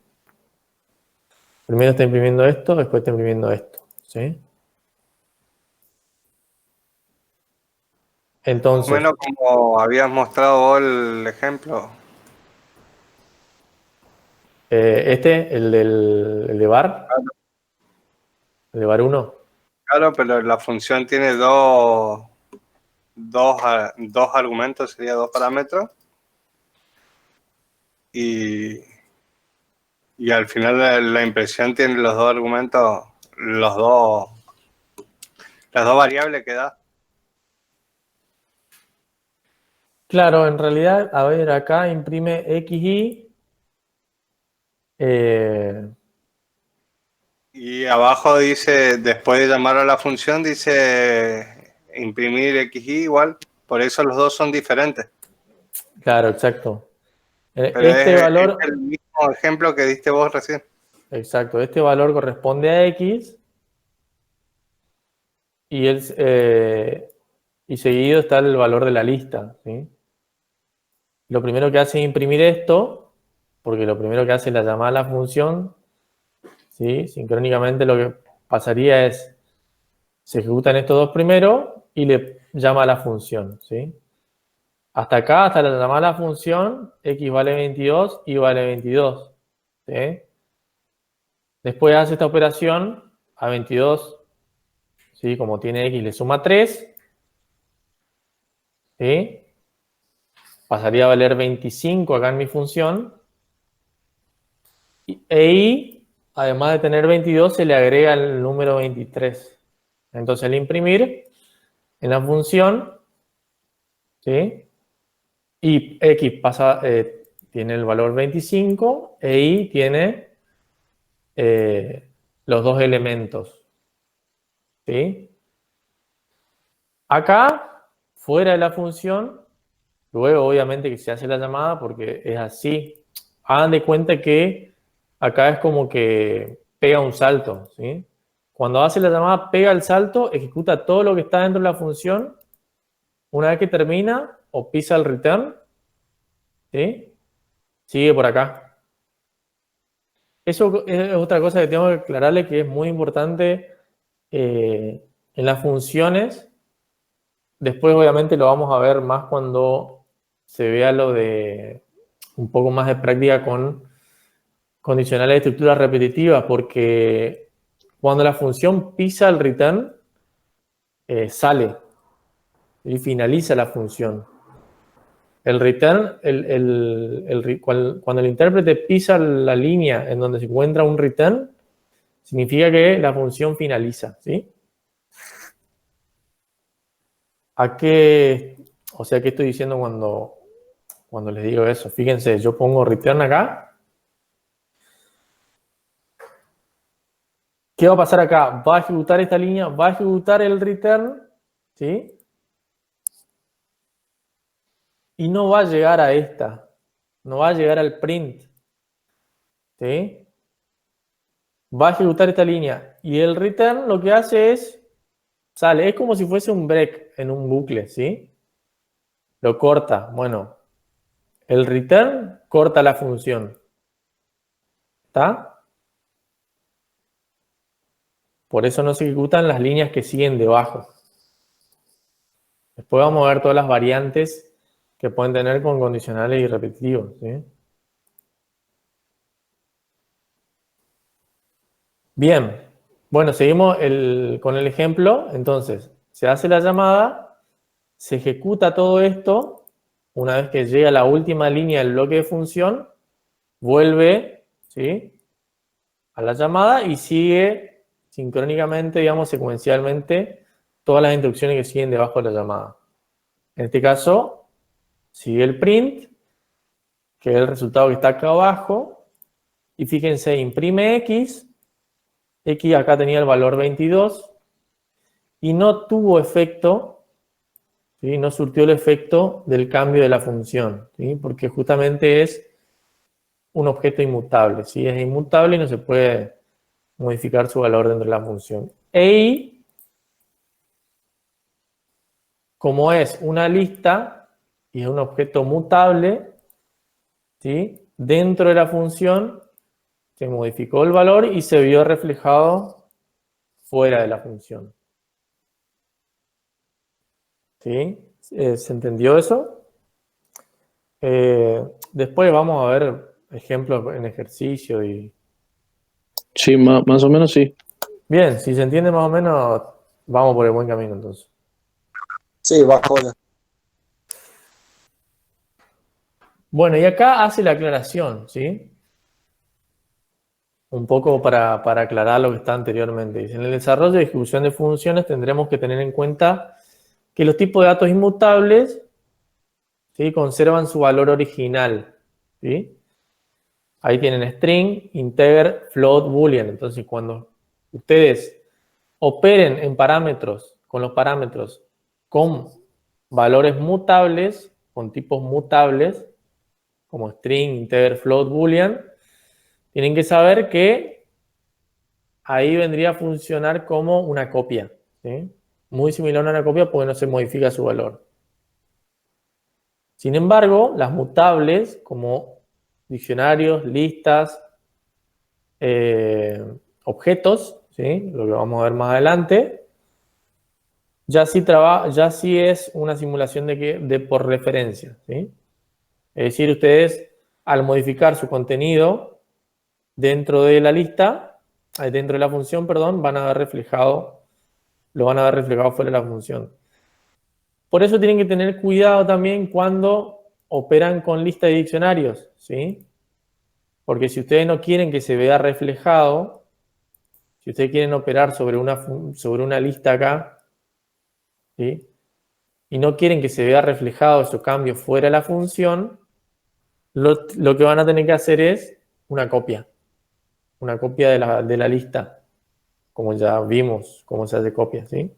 Primero está imprimiendo esto, después está imprimiendo esto, ¿sí? Entonces. Bueno, como habías mostrado vos el ejemplo. El de bar. Claro. El de bar 1. Claro, pero la función tiene dos argumentos, sería dos parámetros. Y al final la impresión tiene los dos argumentos las dos variables que da. Claro, en realidad, a ver, acá imprime xy. Y abajo dice, después de llamar a la función, dice imprimir xy igual. Por eso los dos son diferentes. Claro, exacto. Pero Este valor... es el mismo ejemplo que diste vos recién. Exacto, este valor corresponde a x y, y seguido está el valor de la lista, ¿sí? Lo primero que hace es imprimir esto, porque lo primero que hace es la llamada a la función, ¿sí? Sincrónicamente lo que pasaría es, se ejecutan estos dos primero y le llama a la función, ¿sí? Hasta acá, hasta la llamada a la función, x vale 22, y vale 22, ¿sí? Después hace esta operación a 22, ¿sí? Como tiene x, le suma 3, ¿sí? Pasaría a valer 25 acá en mi función. E y, además de tener 22, se le agrega el número 23. Entonces, al imprimir en la función, ¿sí? Y x pasa, tiene el valor 25, e y tiene los dos elementos, ¿sí? Acá, fuera de la función, luego obviamente que se hace la llamada porque es así. Hagan de cuenta que acá es como que pega un salto, ¿sí? Cuando hace la llamada pega el salto, ejecuta todo lo que está dentro de la función. Una vez que termina o pisa el return, ¿sí? Sigue por acá. Eso es otra cosa que tengo que aclararle que es muy importante en las funciones. Después obviamente lo vamos a ver más cuando se vea lo de un poco más de práctica con condicionales de estructuras repetitivas, porque cuando la función pisa el return, sale y finaliza la función. El return, cuando el intérprete pisa la línea en donde se encuentra un return, significa que la función finaliza, ¿sí? O sea, ¿qué estoy diciendo cuando les digo eso? Fíjense, yo pongo return acá. ¿Qué va a pasar acá? Va a ejecutar esta línea, va a ejecutar el return, ¿sí? Y no va a llegar a esta, no va a llegar al print, ¿sí? Va a ejecutar esta línea y el return lo que hace es, sale, es como si fuese un break en un bucle, ¿sí? Lo corta, bueno, el return corta la función, ¿está? Por eso no se ejecutan las líneas que siguen debajo. Después vamos a ver todas las variantes que pueden tener con condicionales y repetitivos, ¿sí? Bien, bueno, seguimos con el ejemplo. Entonces, se hace la llamada, se ejecuta todo esto. Una vez que llega a la última línea del bloque de función, vuelve, ¿sí?, a la llamada y sigue sincrónicamente, digamos, secuencialmente, todas las instrucciones que siguen debajo de la llamada. En este caso, sigue el print, que es el resultado que está acá abajo. Y fíjense, imprime x. X acá tenía el valor 22 y no tuvo efecto, ¿sí? No surtió el efecto del cambio de la función, ¿sí? Porque justamente es un objeto inmutable, ¿sí? Es inmutable y no se puede modificar su valor dentro de la función. Y como es una lista y es un objeto mutable, ¿sí?, dentro de la función se modificó el valor y se vio reflejado fuera de la función. ¿Sí? ¿Se entendió eso? Después vamos a ver ejemplos en ejercicio y... Sí, más o menos sí. Bien, si se entiende más o menos, vamos por el buen camino entonces. Sí, bajo ya. Bueno, y acá hace la aclaración, ¿sí? un poco para aclarar lo que está anteriormente. Dice, en el desarrollo de ejecución de funciones tendremos que tener en cuenta que los tipos de datos inmutables, ¿sí?, conservan su valor original, ¿sí? Ahí tienen string, integer, float, boolean. Entonces, cuando ustedes operen en parámetros, con los parámetros con valores mutables, con tipos mutables, como string, integer, float, boolean, tienen que saber que ahí vendría a funcionar como una copia, ¿sí? Muy similar a una copia porque no se modifica su valor. Sin embargo, las mutables, como diccionarios, listas, objetos, ¿sí?, lo que vamos a ver más adelante, ya sí es una simulación de por referencia, ¿sí? Es decir, ustedes al modificar su contenido dentro de la lista, dentro de la función, perdón, lo van a ver reflejado fuera de la función. Por eso tienen que tener cuidado también cuando operan con lista de diccionarios, ¿sí? Porque si ustedes no quieren que se vea reflejado, si ustedes quieren operar sobre una lista acá, ¿sí?, y no quieren que se vea reflejado esos cambios fuera de la función, lo que van a tener que hacer es una copia de la lista, como ya vimos cómo se hace copia, ¿sí?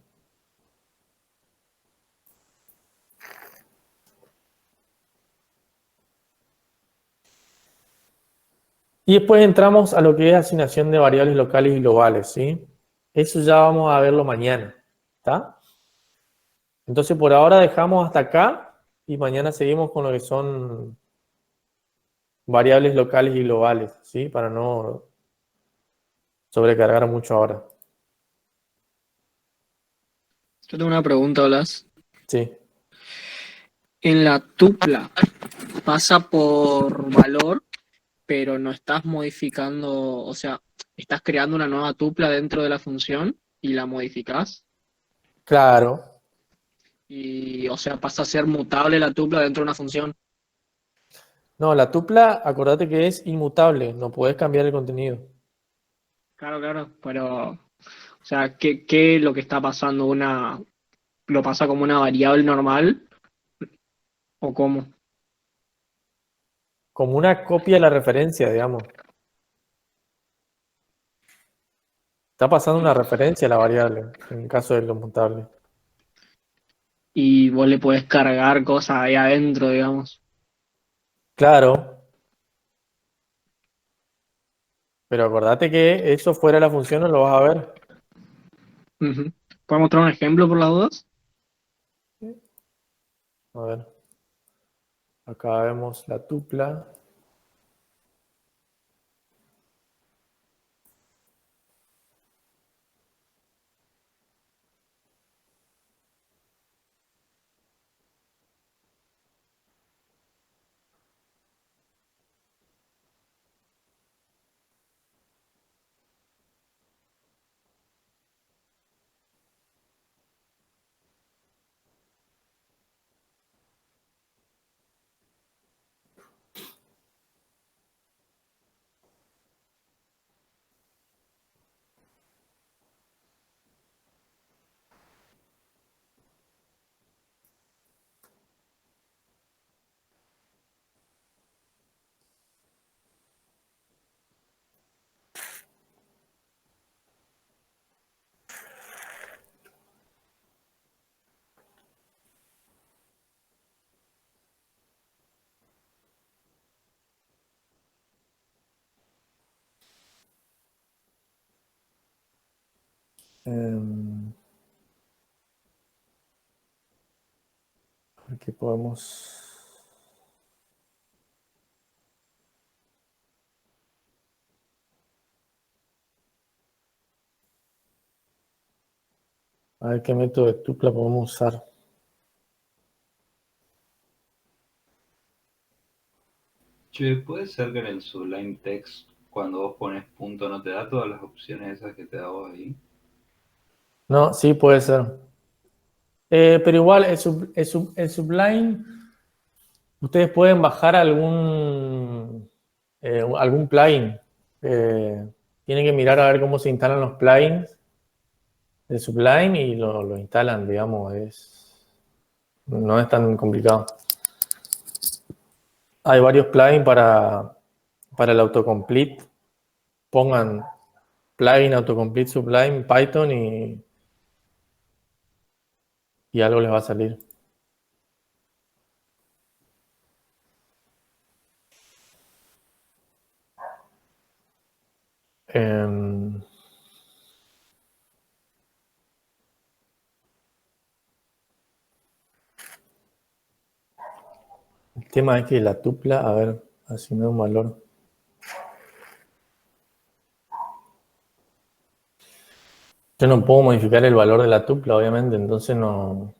Y después entramos a lo que es asignación de variables locales y globales, ¿sí? Eso ya vamos a verlo mañana, ¿está? Entonces por ahora dejamos hasta acá y mañana seguimos con lo que son variables locales y globales, ¿sí? Para no sobrecargar mucho ahora. Yo tengo una pregunta, Blas. Sí. En la tupla pasa por valor, pero no estás modificando, o sea, estás creando una nueva tupla dentro de la función y la modificás. Claro. Y, o sea, pasa a ser mutable la tupla dentro de una función. No, la tupla, acordate que es inmutable, no puedes cambiar el contenido. Claro, pero, o sea, ¿qué es lo que está pasando? ¿Lo pasa como una variable normal? ¿O cómo? Como una copia de la referencia, digamos. Está pasando una referencia a la variable, en el caso de lo mutable. Y vos le podés cargar cosas ahí adentro, digamos. Claro. Pero acordate que eso fuera de la función no lo vas a ver. Ujú. ¿Puedes mostrar un ejemplo por las dudas? A ver. Acá vemos la tupla. Aquí podemos... A ver qué método de tupla podemos usar. Che, ¿puede ser que en el Sublime Text, cuando vos pones punto, no te da todas las opciones esas que te da vos ahí? No, sí puede ser. Pero igual, el Sublime, ustedes pueden bajar algún plugin tienen que mirar a ver cómo se instalan los plugins de Sublime y lo instalan, digamos, no es tan complicado. Hay varios plugins para el autocomplete. Pongan plugin autocomplete Sublime Python y algo les va a salir. El tema es que la tupla, a ver, asignar un valor. Yo no puedo modificar el valor de la tupla, obviamente, entonces no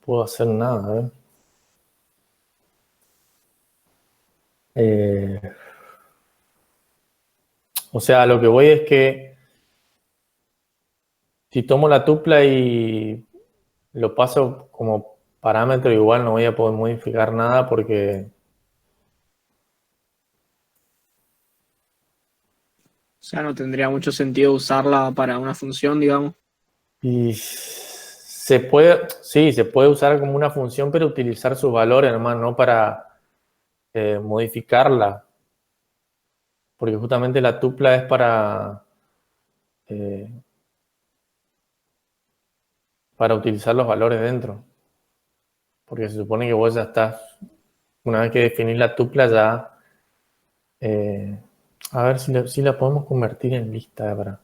puedo hacer nada. A ver. O sea, lo que voy es que si tomo la tupla y lo paso como parámetro, igual no voy a poder modificar nada porque... O sea, no tendría mucho sentido usarla para una función, digamos. Y se puede, sí, se puede usar como una función, pero utilizar sus valores, nomás, no para modificarla. Porque justamente la tupla es para utilizar los valores dentro. Porque se supone que vos ya estás, una vez que definís la tupla ya... a ver si la podemos convertir en lista para...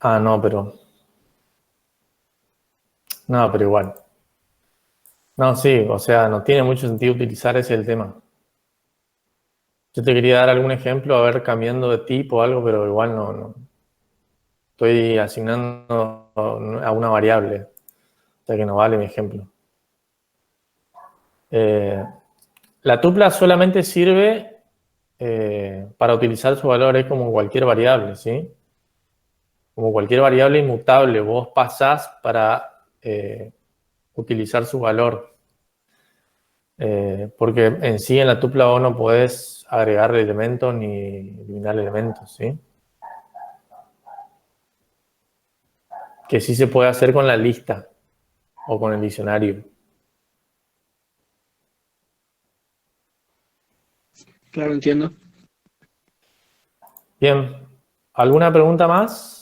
Ah, no, pero... No, pero igual. No, sí, o sea, no tiene mucho sentido utilizar ese el tema. Yo te quería dar algún ejemplo, a ver, cambiando de tipo o algo, pero igual no. Estoy asignando a una variable, o sea que no vale mi ejemplo. La tupla solamente sirve para utilizar su valor, es como cualquier variable, ¿sí? Como cualquier variable inmutable, vos pasás para utilizar su valor. Porque en sí en la tupla vos no podés agregar elementos ni eliminar elementos, ¿sí? Que sí se puede hacer con la lista o con el diccionario. Claro, entiendo. Bien, ¿alguna pregunta más?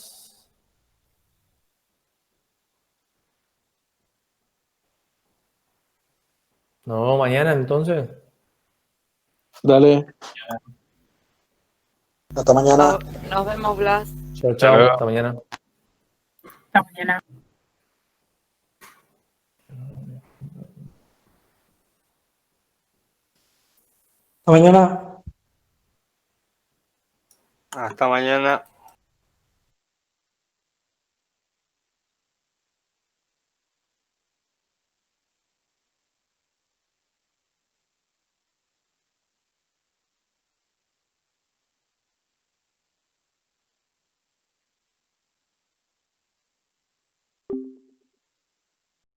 Nos vemos mañana entonces. Dale. Hasta mañana. Nos vemos, Blas. Chao, chao. Hasta mañana. Hasta mañana. Hasta mañana. Hasta mañana.